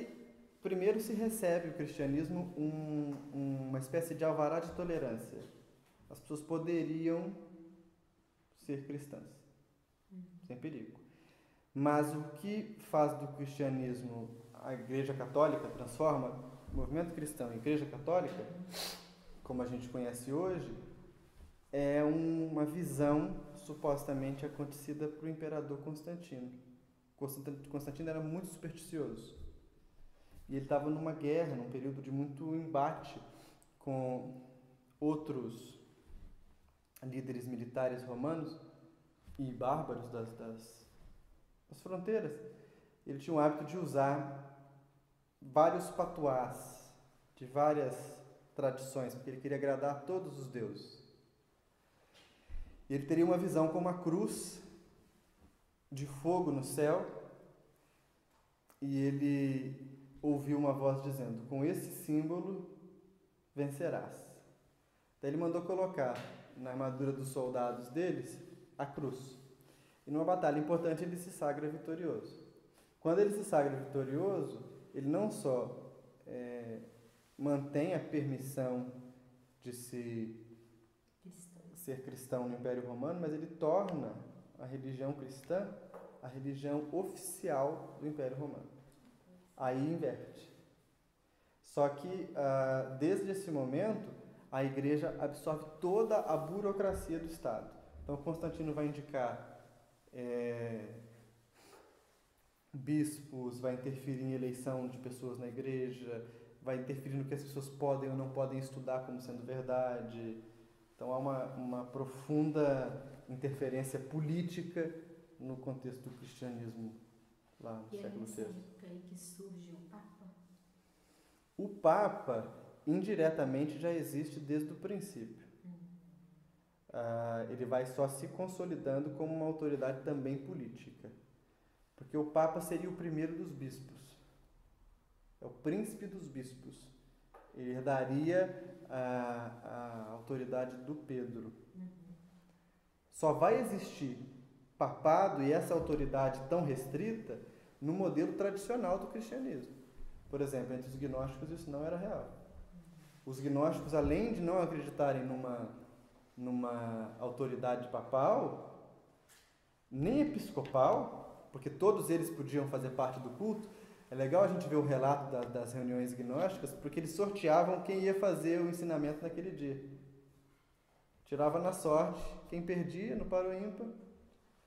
primeiro se recebe o cristianismo uma espécie de alvará de tolerância. As pessoas poderiam ser cristãs, sem perigo. Mas o que faz do cristianismo a Igreja Católica, transforma o movimento cristão em Igreja Católica, como a gente conhece hoje, é uma visão supostamente acontecida para o imperador Constantino. Constantino era muito supersticioso. E ele estava numa guerra, num período de muito embate com outros líderes militares romanos e bárbaros das fronteiras. Ele tinha o hábito de usar vários patuás de várias tradições, porque ele queria agradar a todos os deuses. Ele teria uma visão com uma cruz de fogo no céu, e ele ouviu uma voz dizendo: com esse símbolo vencerás. Daí ele mandou colocar na armadura dos soldados deles a cruz. E numa batalha importante ele se sagra vitorioso. Quando ele se sagra vitorioso, ele não só mantém a permissão de ser cristão no Império Romano, mas ele torna a religião cristã a religião oficial do Império Romano. Aí inverte. Só que, desde esse momento, a Igreja absorve toda a burocracia do Estado. Então, Constantino vai indicar bispos, vai interferir em eleição de pessoas na Igreja, vai interferir no que as pessoas podem ou não podem estudar como sendo verdade. Então, há uma profunda interferência política no contexto do cristianismo lá no século VI. E é nessa época aí que surge o Papa? O Papa, indiretamente, já existe desde o princípio. Ele vai só se consolidando como uma autoridade também política. Porque o Papa seria o primeiro dos bispos. É o príncipe dos bispos. Ele herdaria a autoridade do Pedro. Só vai existir papado e essa autoridade tão restrita no modelo tradicional do cristianismo. Por exemplo, entre os gnósticos isso não era real. Os gnósticos, além de não acreditarem numa autoridade papal, nem episcopal, porque todos eles podiam fazer parte do culto. É legal a gente ver o relato das reuniões gnósticas, porque eles sorteavam quem ia fazer o ensinamento naquele dia. Tirava na sorte, quem perdia no par ou ímpar,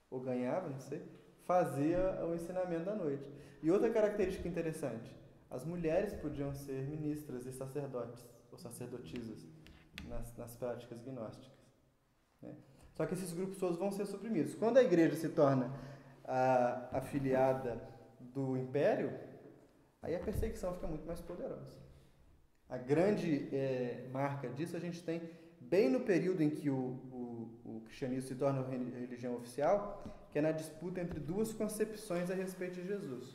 ou ganhava, não sei, fazia o ensinamento da noite. E outra característica interessante, as mulheres podiam ser ministras e sacerdotes, ou sacerdotisas, nas práticas gnósticas. Né? Só que esses grupos todos vão ser suprimidos. Quando a Igreja se torna afiliada do Império, aí a perseguição fica muito mais poderosa. A grande marca disso a gente tem bem no período em que o cristianismo se torna religião oficial, que é na disputa entre duas concepções a respeito de Jesus.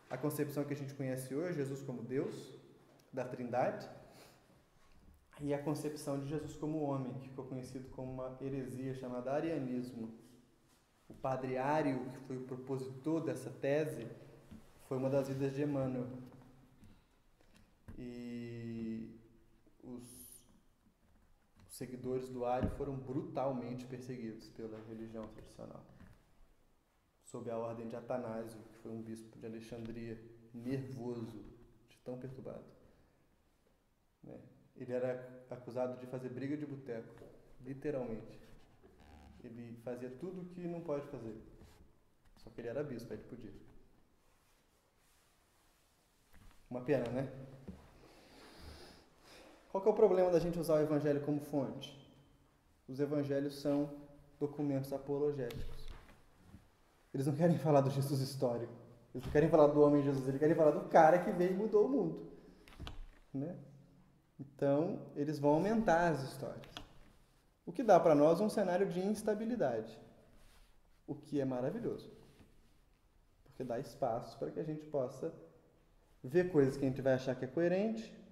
A concepção que a gente conhece hoje, Jesus como Deus, da Trindade, e a concepção de Jesus como homem, que ficou conhecido como uma heresia chamada arianismo. O padre Ário, que foi o propositor dessa tese, foi uma das vidas de Emmanuel. E os seguidores do Ário foram brutalmente perseguidos pela religião tradicional, sob a ordem de Atanásio, que foi um bispo de Alexandria, nervoso, de tão perturbado. Ele era acusado de fazer briga de boteco, literalmente. Ele fazia tudo o que não pode fazer. Só que ele era bispo, aí ele podia. Uma pena, né? Qual que é o problema da gente usar o evangelho como fonte? Os evangelhos são documentos apologéticos. Eles não querem falar do Jesus histórico. Eles não querem falar do homem Jesus. Eles querem falar do cara que veio e mudou o mundo. Né? Então, eles vão aumentar as histórias. O que dá para nós um cenário de instabilidade. O que é maravilhoso. Porque dá espaço para que a gente possa ver coisas que a gente vai achar que é coerente,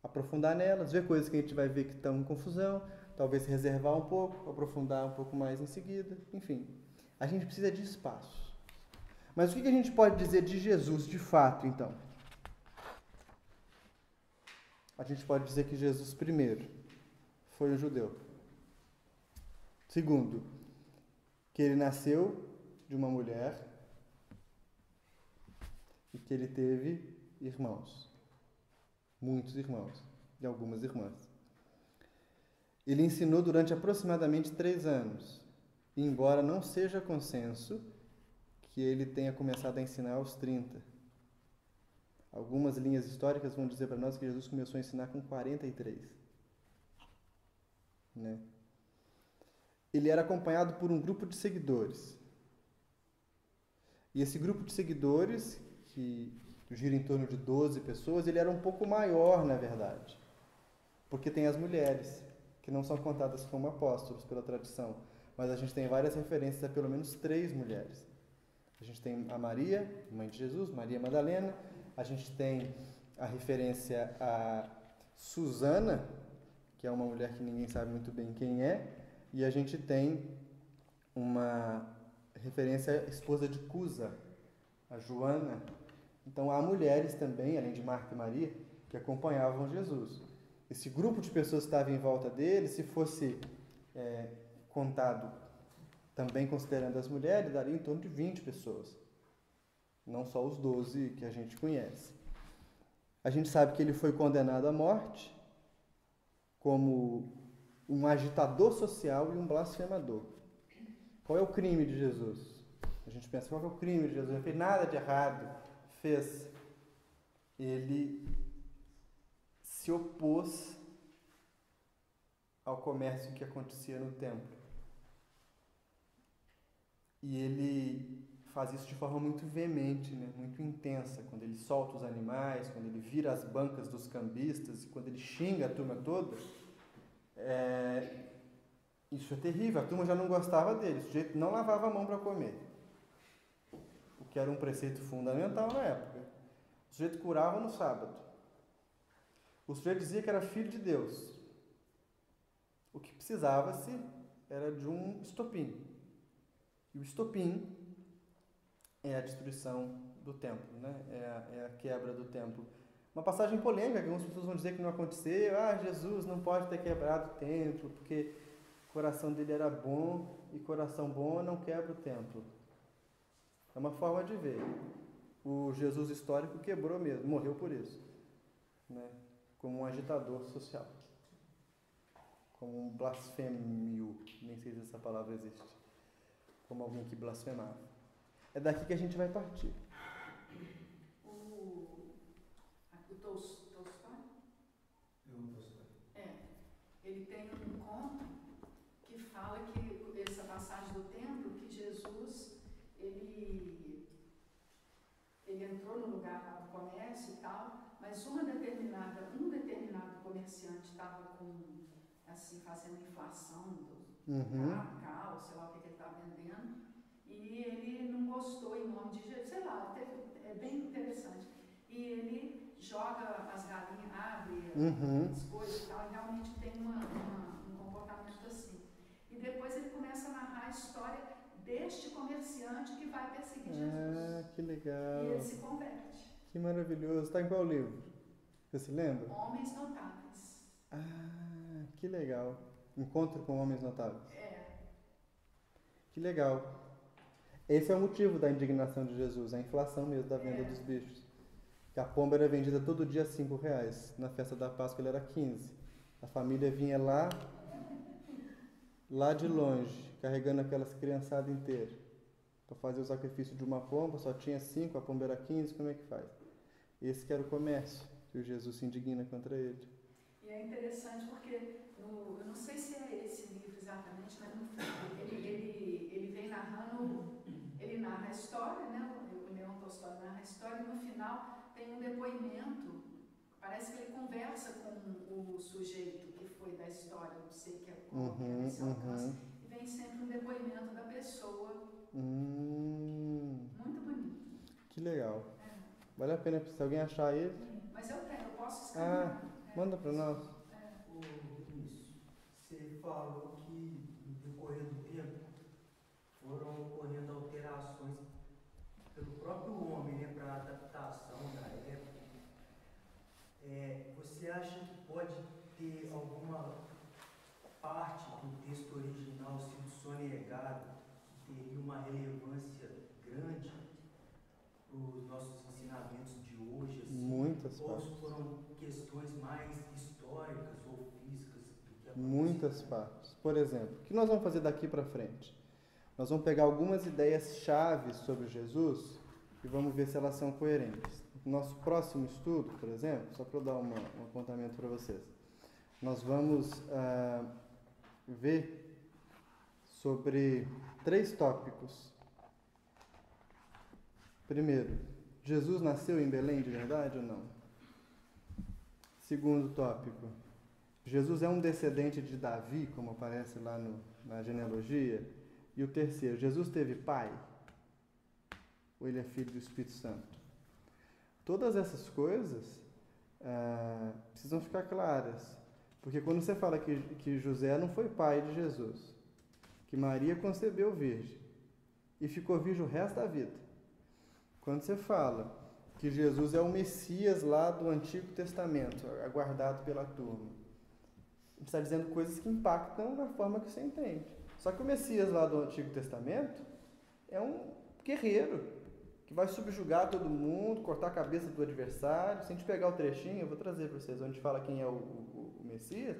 aprofundar nelas, ver coisas que a gente vai ver que estão em confusão, talvez reservar um pouco, aprofundar um pouco mais em seguida, enfim. A gente precisa de espaço. Mas o que a gente pode dizer de Jesus de fato, então? A gente pode dizer que Jesus, primeiro, foi um judeu. Segundo, que ele nasceu de uma mulher e que ele teve irmãos. Muitos irmãos e algumas irmãs. Ele ensinou durante aproximadamente 3 anos, e embora não seja consenso que ele tenha começado a ensinar aos 30. Algumas linhas históricas vão dizer para nós que Jesus começou a ensinar com 43. Né? Ele era acompanhado por um grupo de seguidores. E esse grupo de seguidores, que gira em torno de 12 pessoas, ele era um pouco maior, na verdade. Porque tem as mulheres, que não são contadas como apóstolos pela tradição. Mas a gente tem várias referências a pelo menos 3 mulheres. A gente tem a Maria, mãe de Jesus, Maria Madalena. A gente tem a referência a Susana, que é uma mulher que ninguém sabe muito bem quem é. E a gente tem uma referência à esposa de Cusa, a Joana. Então há mulheres também, além de Marta e Maria, que acompanhavam Jesus. Esse grupo de pessoas que estava em volta dele, se fosse contado também considerando as mulheres, daria em torno de 20 pessoas. Não só os 12 que a gente conhece. A gente sabe que ele foi condenado à morte como um agitador social e um blasfemador. Qual é o crime de Jesus? A gente pensa, qual é o crime de Jesus? Ele não fez nada de errado. Ele se opôs ao comércio que acontecia no templo. E ele faz isso de forma muito veemente, né? Muito intensa, quando ele solta os animais, quando ele vira as bancas dos cambistas, quando ele xinga a turma toda. Isso é terrível, a turma já não gostava dele, o sujeito não lavava a mão para comer, o que era um preceito fundamental na época. O sujeito curava no sábado. O sujeito dizia que era filho de Deus. O que precisava-se era de um estopim. E o estopim é a destruição do templo, né? É a quebra do templo. Uma passagem polêmica, que algumas pessoas vão dizer que não aconteceu. Jesus não pode ter quebrado o templo, porque o coração dele era bom, e coração bom não quebra o templo. É uma forma de ver. O Jesus histórico quebrou mesmo, morreu por isso, né? Como um agitador social, como um blasfêmio, nem sei se essa palavra existe, como alguém que blasfemava. É daqui que a gente vai partir. O Tolstói? Ele tem um conto que fala que essa passagem do templo, que Jesus, ele entrou no lugar lá do comércio e tal, mas um determinado comerciante estava assim, fazendo inflação do cacau, sei lá o que ele estava vendendo, e ele não gostou em nome de Jesus, sei lá, é bem interessante. E ele joga as galinhas, abre as coisas e tal, e realmente tem um comportamento assim. E depois ele começa a narrar a história deste comerciante que vai perseguir Jesus. Que legal. E ele se converte. Que maravilhoso. Está em qual livro? Você se lembra? Homens Notáveis. Que legal. Encontro com Homens Notáveis. Que legal. Esse é o motivo da indignação de Jesus, a inflação mesmo da venda dos bichos. Que a pomba era vendida todo dia a R$5. Na festa da Páscoa ele era 15. A família vinha lá de longe, carregando aquelas criançadas inteiras. Para fazer o sacrifício de uma pomba, só tinha 5, a pomba era 15, como é que faz? Esse que era o comércio, e o Jesus se indigna contra ele. é interessante porque, eu não sei se é esse livro exatamente, mas no fim, ele vem narrando, ele narra a história, né? O Leão Tolstói narra a história, e no final tem um depoimento, parece que ele conversa com o sujeito que foi da história, não sei que é qual que é esse alcance, e vem sempre um depoimento da pessoa. Muito bonito. Que legal. Vale a pena, se alguém achar ele. Mas eu posso escrever. Manda para nós. Você falou que no decorrer do tempo foram ocorrendo alterações pelo próprio homem, né, para a adaptação da época. Você acha que pode ter alguma parte do texto original sido sonegada que teria uma relevância grande para os nossos ensinamentos de hoje? Assim, muitas ou partes. foram questões mais históricas ou físicas do que aconteceu? Muitas partes. Por exemplo, o que nós vamos fazer daqui para frente? Nós vamos pegar algumas ideias chaves sobre Jesus e vamos ver se elas são coerentes. Nosso próximo estudo, por exemplo, só para eu dar um apontamento para vocês, nós vamos ver sobre 3 tópicos. Primeiro, Jesus nasceu em Belém de verdade ou não? Segundo tópico, Jesus é um descendente de Davi, como aparece lá na genealogia? E o terceiro, Jesus teve pai? Ou ele é filho do Espírito Santo? Todas essas coisas precisam ficar claras. Porque quando você fala que José não foi pai de Jesus, que Maria concebeu virgem e ficou virgem o resto da vida. Quando você fala que Jesus é o Messias lá do Antigo Testamento, aguardado pela turma, a gente está dizendo coisas que impactam na forma que você entende. Só que o Messias lá do Antigo Testamento é um guerreiro que vai subjugar todo mundo, cortar a cabeça do adversário. Se a gente pegar o trechinho, eu vou trazer para vocês, onde fala quem é o Messias,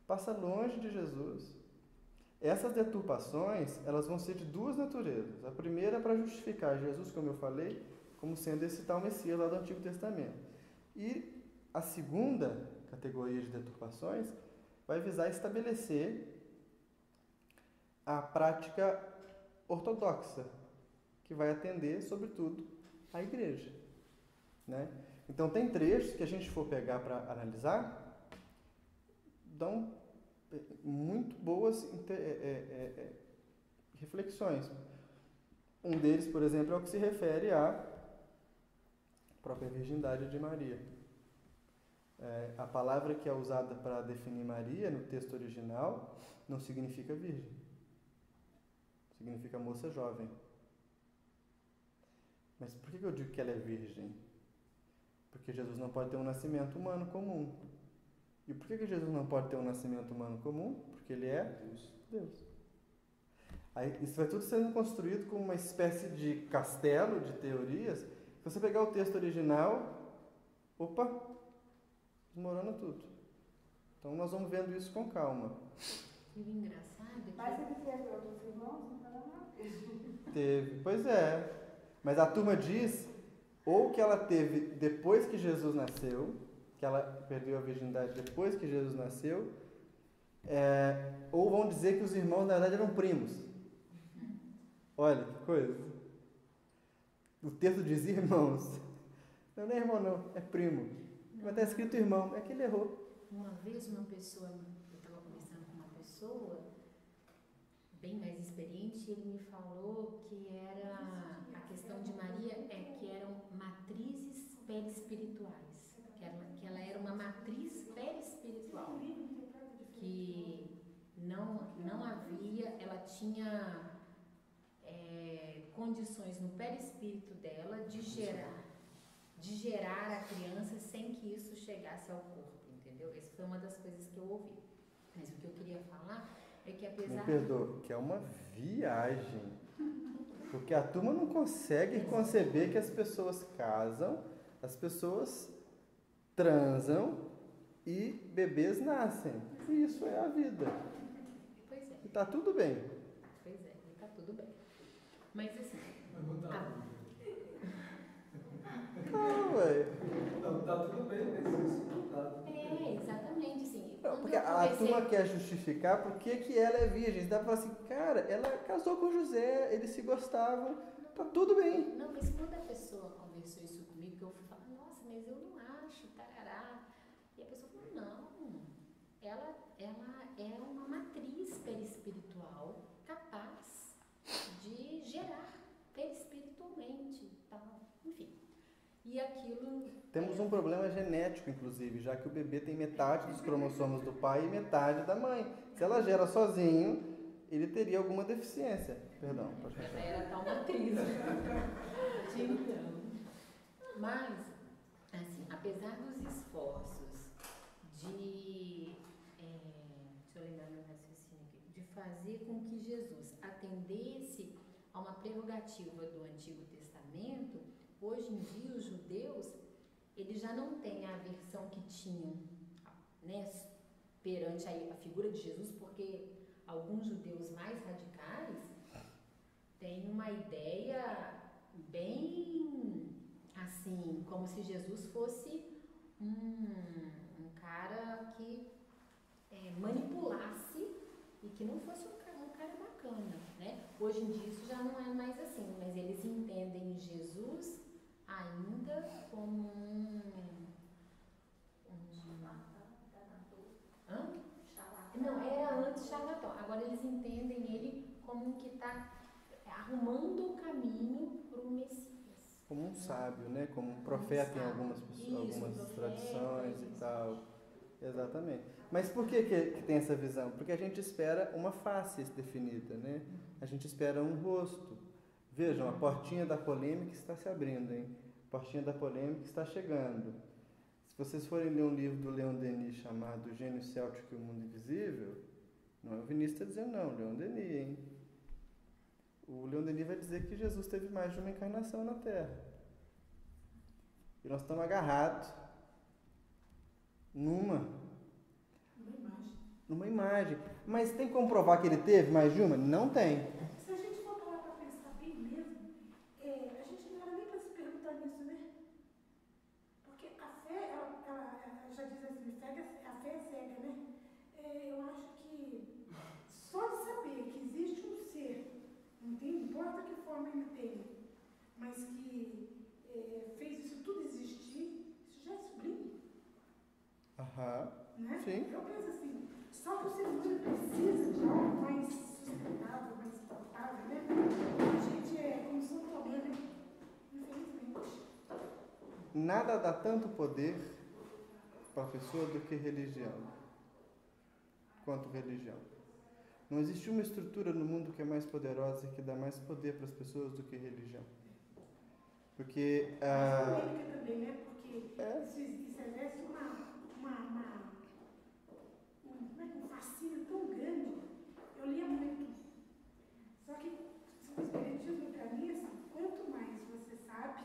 passa longe de Jesus. Essas deturpações, elas vão ser de 2 naturezas. A primeira é para justificar Jesus, como eu falei, como sendo esse tal Messias lá do Antigo Testamento. E a segunda categoria de deturpações vai visar estabelecer a prática ortodoxa, que vai atender, sobretudo, a igreja. Né? Então, tem trechos que a gente for pegar para analisar, dão muito boas reflexões. Um deles, por exemplo, é o que se refere à própria virgindade de Maria. A palavra que é usada para definir Maria no texto original não significa virgem. Significa moça jovem. Mas por que eu digo que ela é virgem? Porque Jesus não pode ter um nascimento humano comum. E por que Jesus não pode ter um nascimento humano comum? Porque ele é Deus. Aí, isso vai tudo sendo construído como uma espécie de castelo de teorias. Se você pegar o texto original, desmorona tudo. Então nós vamos vendo isso com calma. E o engraçado é que... Mas ele teve outros irmãos, não falou nada. Teve, pois é. Mas a turma diz ou que ela teve depois que Jesus nasceu, que ela perdeu a virgindade depois que Jesus nasceu, ou vão dizer que os irmãos, na verdade, eram primos. Olha que coisa. O texto diz irmãos. Não é irmão, não, é primo. Mas está escrito irmão, é que ele errou. Uma vez eu estava conversando com uma pessoa bem mais experiente, e ele me falou que era a questão de Maria, que eram matrizes perispirituais, que ela era uma matriz perispiritual, que não havia, ela tinha condições no perispírito dela de gerar a criança sem que isso chegasse ao corpo, entendeu? Essa foi uma das coisas que eu ouvi. Mas o que eu queria falar é que apesar... Me perdoa, que é uma viagem. Porque a turma não consegue conceber que as pessoas casam, as pessoas transam e bebês nascem. E isso é a vida. Pois é. E tá tudo bem. Pois é, e tá tudo bem. Mas assim... Não, ué. Não, tá tudo bem, mas isso tá tudo bem. Exatamente. porque a turma quer justificar por que ela é virgem. Dá pra falar assim, cara, ela casou com José, eles se gostavam, tá tudo bem. Não, mas quando a pessoa conversou isso comigo, eu fui falar, nossa, mas eu não acho, tarará. E a pessoa falou, não, ela é uma matriz perispiritual capaz de gerar perispiritualmente, tal, enfim. E aquilo... Temos um problema genético, inclusive, já que o bebê tem metade dos cromossomos do pai e metade da mãe. Se ela gera sozinho, ele teria alguma deficiência. Perdão, pode continuar. Era tal matriz. Então, mas, assim, apesar dos esforços de... deixa eu lembrar meu raciocínio aqui. De fazer com que Jesus atendesse a uma prerrogativa do Antigo Testamento, hoje em dia os judeus, eles já não têm a aversão que tinham, né, perante a figura de Jesus, porque alguns judeus mais radicais têm uma ideia bem assim, como se Jesus fosse um cara que manipulasse e que não fosse um cara bacana, né? Hoje em dia isso já não é mais assim, mas eles entendem Jesus ainda como Não, era antes charlatão. Agora eles entendem ele como um que está arrumando o caminho para o Messias. Como um sábio, né? Como um profeta em algumas tradições e tal. Exatamente. Mas por que tem essa visão? Porque a gente espera uma face definida, né? A gente espera um rosto. Vejam, a portinha da polêmica está se abrindo, hein? A portinha da polêmica está chegando. Se vocês forem ler um livro do Leon Denis chamado O Gênio Céltico e o Mundo Invisível, não é o Vinícius que está dizendo não, Leon Denis, hein? O Leon Denis vai dizer que Jesus teve mais de uma encarnação na Terra. E nós estamos agarrados numa imagem. Mas tem como provar que ele teve mais de uma? Não tem. Se a gente for parar para pensar bem mesmo, a gente não era nem para se perguntar nisso, né? Porque a fé, ela já diz assim, a fé é cega, né? Eu acho que só de saber que existe um ser, não importa que forma ele tenha, mas que fez isso tudo existir, isso já é sublime. Aham. Né? Sim. Eu penso assim, só que o ser humano precisa de algo mais sustentável, mais palpável, né? A gente é como São Tomé, né? Infelizmente. Nada dá tanto poder para a pessoa do que religião. Quanto religião. Não existe uma estrutura no mundo que é mais poderosa e que dá mais poder para as pessoas do que religião. Porque... Mas polêmica também, né? Porque isso exerce um fascínio tão grande. Eu lia muito. Só que o espiritismo, para mim, assim, quanto mais você sabe,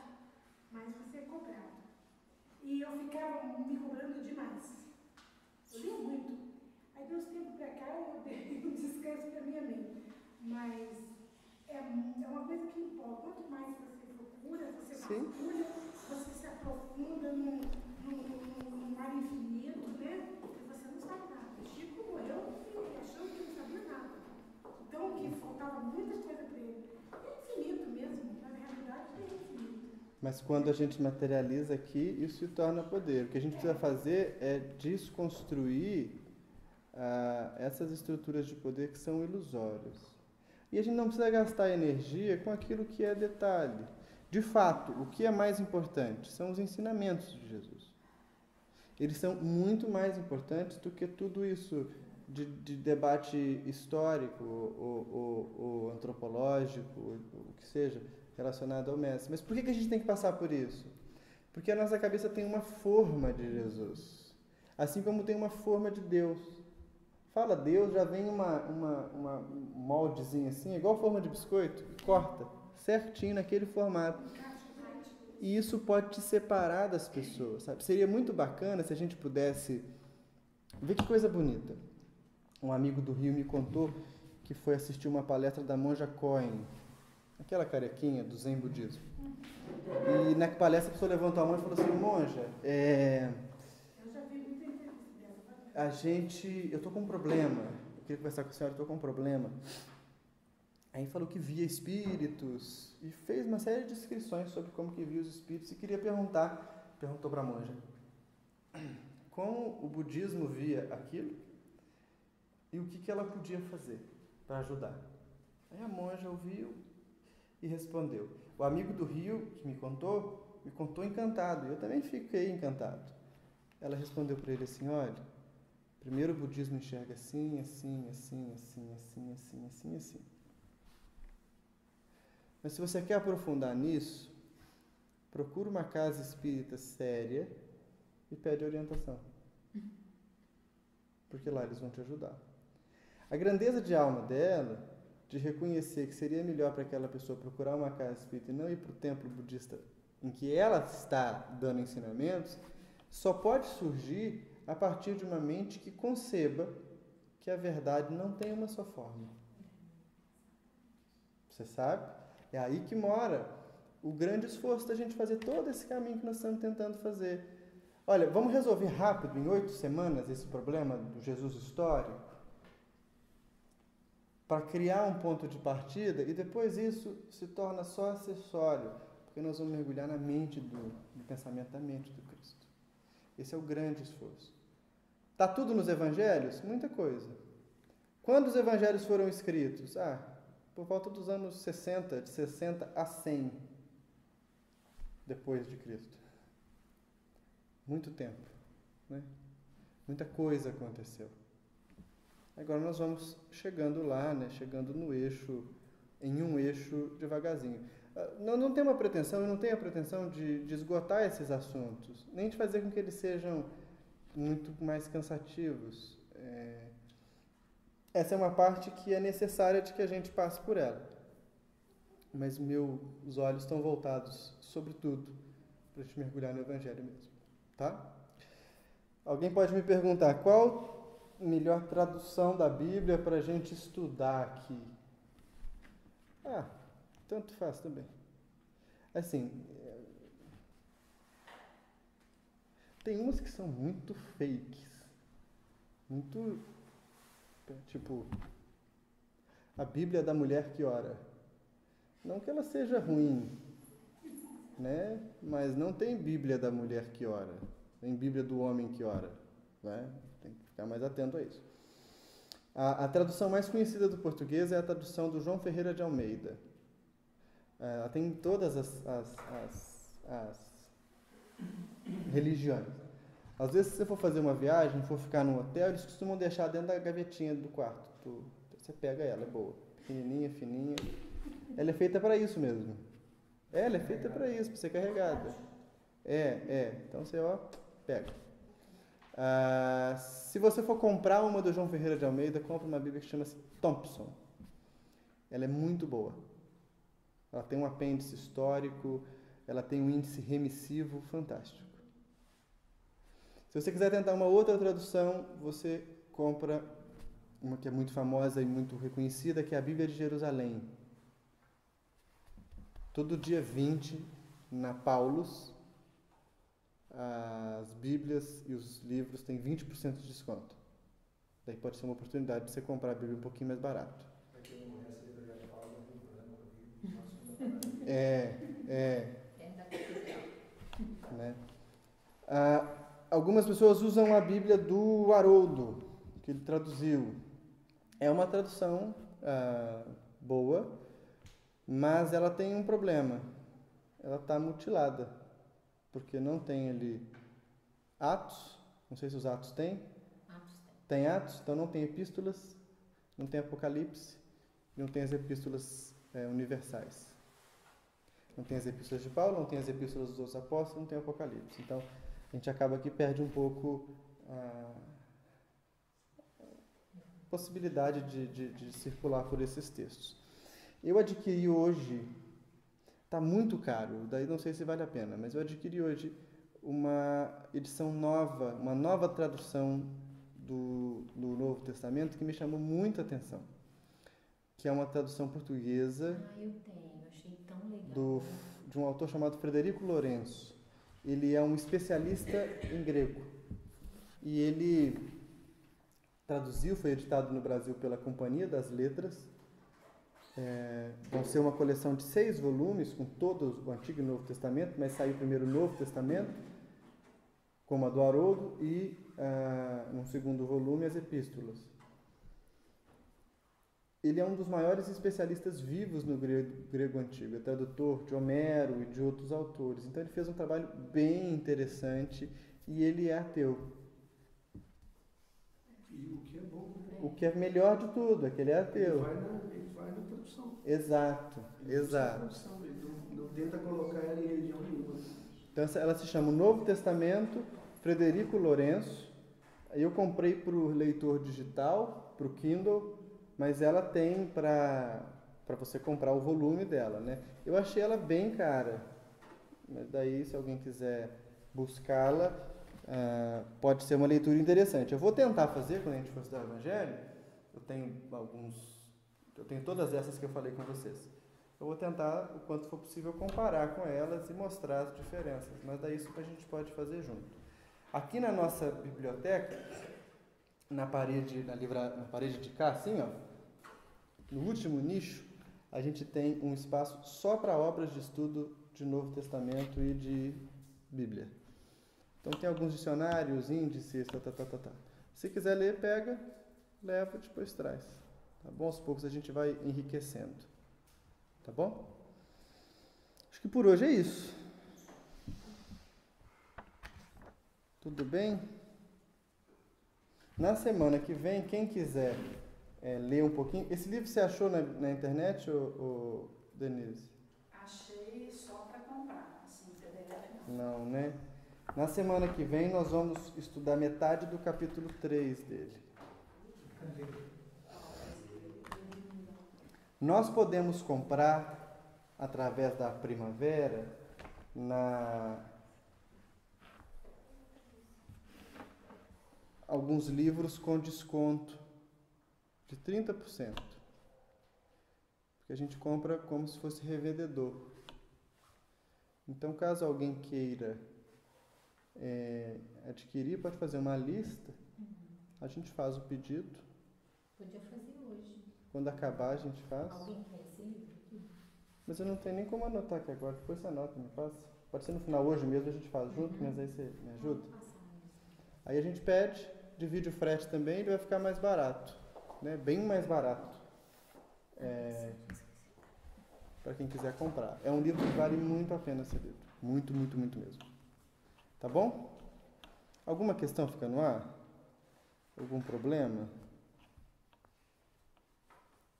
mais você é cobrado. E eu ficava me cobrando demais. Eu lia muito. Aí, de uns tempos para cá, eu dei um descanso para minha mente. Mas é uma coisa que importa. Quanto mais você procura, você vasculha, você se aprofunda num mar infinito, né? E você não sabe nada. Chico morreu achando que não sabia nada. Então, que faltava muita coisa para ele. É infinito mesmo. Na realidade, é infinito. Mas quando a gente materializa aqui, isso se torna poder. O que a gente precisa fazer é desconstruir essas estruturas de poder que são ilusórias. E a gente não precisa gastar energia com aquilo que é detalhe. De fato, o que é mais importante são os ensinamentos de Jesus. Eles são muito mais importantes do que tudo isso de debate histórico ou antropológico, o que seja, relacionado ao mestre. Mas por que a gente tem que passar por isso? Porque a nossa cabeça tem uma forma de Jesus, assim como tem uma forma de Deus. Fala Deus, já vem uma moldezinha assim, igual forma de biscoito, e corta certinho naquele formato. E isso pode te separar das pessoas, sabe? Seria muito bacana se a gente pudesse... Ver que coisa bonita. Um amigo do Rio me contou que foi assistir uma palestra da Monja Coen, aquela carequinha do Zen Budismo. E na palestra a pessoa levantou a mão e falou assim, monja, Eu já vi muita entrevista dela. eu estou com um problema, eu queria conversar com a senhora, eu estou com um problema. Aí falou que via espíritos e fez uma série de descrições sobre como que via os espíritos e perguntou para a monja como o budismo via aquilo e o que ela podia fazer para ajudar. Aí a monja ouviu e respondeu. O amigo do Rio que me contou encantado, e eu também fiquei encantado. Ela respondeu para ele assim, olha, primeiro o budismo enxerga assim, assim, assim, assim, assim, assim, assim, assim. Mas se você quer aprofundar nisso, procura uma casa espírita séria e pede orientação. Porque lá eles vão te ajudar. A grandeza de alma dela, de reconhecer que seria melhor para aquela pessoa procurar uma casa espírita e não ir para o templo budista em que ela está dando ensinamentos, só pode surgir a partir de uma mente que conceba que a verdade não tem uma só forma. Você sabe? É aí que mora o grande esforço da gente fazer todo esse caminho que nós estamos tentando fazer. Olha, vamos resolver rápido, em 8 semanas, esse problema do Jesus histórico, para criar um ponto de partida, e depois isso se torna só acessório, porque nós vamos mergulhar na mente no pensamento da mente do Cristo. Esse é o grande esforço. Está tudo nos evangelhos? Muita coisa. Quando os evangelhos foram escritos? Por volta dos anos 60, de 60 a 100 depois de Cristo. Muito tempo, né? Muita coisa aconteceu. Agora nós vamos chegando lá, né? Chegando no eixo, em um eixo devagarzinho. Não tenho uma pretensão, eu não tenho a pretensão de esgotar esses assuntos, nem de fazer com que eles sejam muito mais cansativos. Essa é uma parte que é necessária de que a gente passe por ela. Mas meus olhos estão voltados, sobretudo, para a gente mergulhar no Evangelho mesmo. Tá? Alguém pode me perguntar, qual a melhor tradução da Bíblia para a gente estudar aqui? Tanto faz também. Assim, tem umas que são muito fakes. Muito... Tipo, a Bíblia da mulher que ora. Não que ela seja ruim, né? Mas não tem Bíblia da mulher que ora. Tem Bíblia do homem que ora, né? Tem que ficar mais atento a isso. A tradução mais conhecida do português é a tradução do João Ferreira de Almeida. Ela tem em todas as religiões. Às vezes, se você for fazer uma viagem, for ficar num hotel, eles costumam deixar dentro da gavetinha do quarto. Você pega ela, é boa. Pequenininha, fininha. Ela é feita para isso mesmo. Ela é feita para isso, para ser carregada. Então você, pega. Se você for comprar uma do João Ferreira de Almeida, compra uma Bíblia que chama-se Thompson. Ela é muito boa. Ela tem um apêndice histórico, ela tem um índice remissivo fantástico. Se você quiser tentar uma outra tradução, você compra uma que é muito famosa e muito reconhecida, que é a Bíblia de Jerusalém. Todo dia 20, na Paulus, as Bíblias e os livros têm 20% de desconto. Daí pode ser uma oportunidade de você comprar a Bíblia um pouquinho mais barato. Né? Algumas pessoas usam a Bíblia do Haroldo, que ele traduziu. É uma tradução boa, mas ela tem um problema. Ela está mutilada, porque não tem ali Atos. Não sei se os Atos têm. Tem Atos, então não tem epístolas, não tem Apocalipse, não tem as epístolas universais. Não tem as epístolas de Paulo, não tem as epístolas dos outros apóstolos, não tem o Apocalipse. Então, a gente acaba que perde um pouco a possibilidade de circular por esses textos. Eu adquiri hoje, está muito caro, daí não sei se vale a pena, mas eu adquiri hoje uma edição nova, uma nova tradução do Novo Testamento que me chamou muita atenção, que é uma tradução portuguesa eu tenho, achei tão legal. De um autor chamado Frederico Lourenço. Ele é um especialista em grego e ele traduziu, foi editado no Brasil pela Companhia das Letras. Vão ser uma coleção de 6 volumes, com todo o Antigo e Novo Testamento, mas saiu primeiro o Novo Testamento, como a do Haroldo, e no segundo volume as Epístolas. Ele é um dos maiores especialistas vivos no grego antigo, é tradutor de Homero e de outros autores. Então ele fez um trabalho bem interessante e ele é ateu. E o que é bom, né? O que é melhor de tudo, é que ele é ateu. Ele vai na produção. Exato, exato. Ele não tenta colocar ela em religião nenhuma. Então ela se chama O Novo Testamento, Frederico Lourenço. Eu comprei para o leitor digital, para o Kindle, mas ela tem para você comprar o volume dela, né? Eu achei ela bem cara, mas daí se alguém quiser buscá-la, pode ser uma leitura interessante. Eu vou tentar fazer, quando a gente for estudar o Evangelho, eu tenho todas essas que eu falei com vocês. Eu vou tentar, o quanto for possível, comparar com elas e mostrar as diferenças, mas daí isso a gente pode fazer junto. Aqui na nossa biblioteca, na parede de cá, assim, ó, no último nicho, a gente tem um espaço só para obras de estudo de Novo Testamento e de Bíblia. Então tem alguns dicionários, índices, Se quiser ler, pega, leva, depois traz. Tá bom? Aos poucos a gente vai enriquecendo. Tá bom? Acho que por hoje é isso. Tudo bem? Na semana que vem, quem quiser ler um pouquinho... Esse livro você achou na internet, ou Denise? Achei só para comprar, assim, PDF não, né? Na semana que vem, nós vamos estudar metade do capítulo 3 dele. Nós podemos comprar, através da Primavera, alguns livros com desconto de 30%. Porque a gente compra como se fosse revendedor. Então, caso alguém queira adquirir, pode fazer uma lista, a gente faz o pedido. Podia fazer hoje. Quando acabar, a gente faz. Alguém quer esse livro aqui? Mas eu não tenho nem como anotar aqui agora, depois você anota, me passa. Pode ser no final, hoje mesmo a gente faz junto, mas aí você me ajuda. Aí a gente pede, divide o frete também, ele vai ficar mais barato, né? Bem mais barato. Para quem quiser comprar. É um livro que vale muito a pena ser lido. Muito, muito, muito mesmo. Tá bom? Alguma questão fica no ar? Algum problema?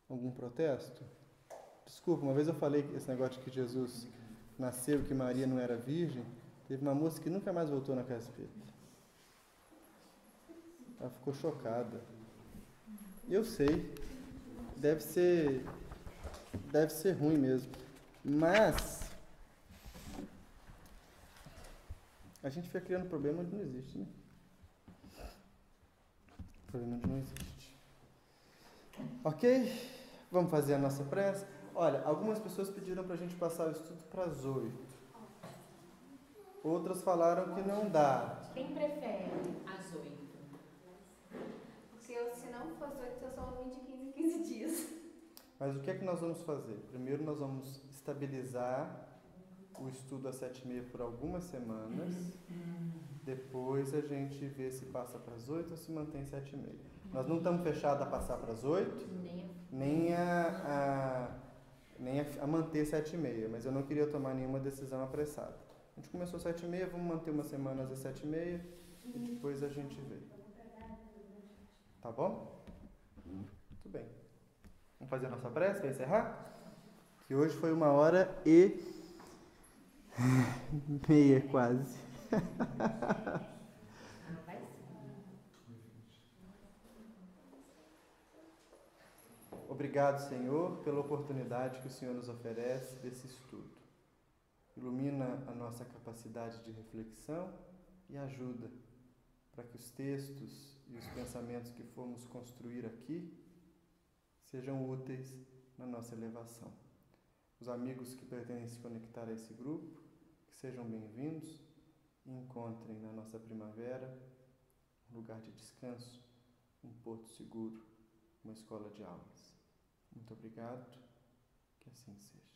Algum protesto? Desculpa, uma vez eu falei esse negócio de que Jesus nasceu, que Maria não era virgem. Teve uma moça que nunca mais voltou na casa espírita. Ela ficou chocada. Eu sei. Deve ser ruim mesmo. Mas a gente fica criando problema onde não existe, né? Problema onde não existe. Ok? Vamos fazer a nossa prece? Olha, algumas pessoas pediram para a gente passar o estudo para as 8. Outras falaram que não dá. Quem prefere às 8? Porque se não fosse 8, eu só vou vir de 15 em 15 dias. Mas o que é que nós vamos fazer? Primeiro nós vamos estabilizar o estudo às 7h30 por algumas semanas. Depois a gente vê se passa para as 8 ou se mantém 7h30. Nós não estamos fechados a passar para as 8, nem a manter 7h30, mas eu não queria tomar nenhuma decisão apressada. A gente começou às 7h30, vamos manter umas semanas às 7h30 e depois a gente vê. Tá bom? Muito bem. Vamos fazer a nossa prece para encerrar? Que hoje foi 1h30 quase. Obrigado, Senhor, pela oportunidade que o Senhor nos oferece desse estudo. Ilumina a nossa capacidade de reflexão e ajuda para que os textos e os pensamentos que formos construir aqui sejam úteis na nossa elevação. Os amigos que pretendem se conectar a esse grupo, que sejam bem-vindos e encontrem na nossa primavera um lugar de descanso um porto seguro, uma escola de almas. Muito obrigado, que assim seja.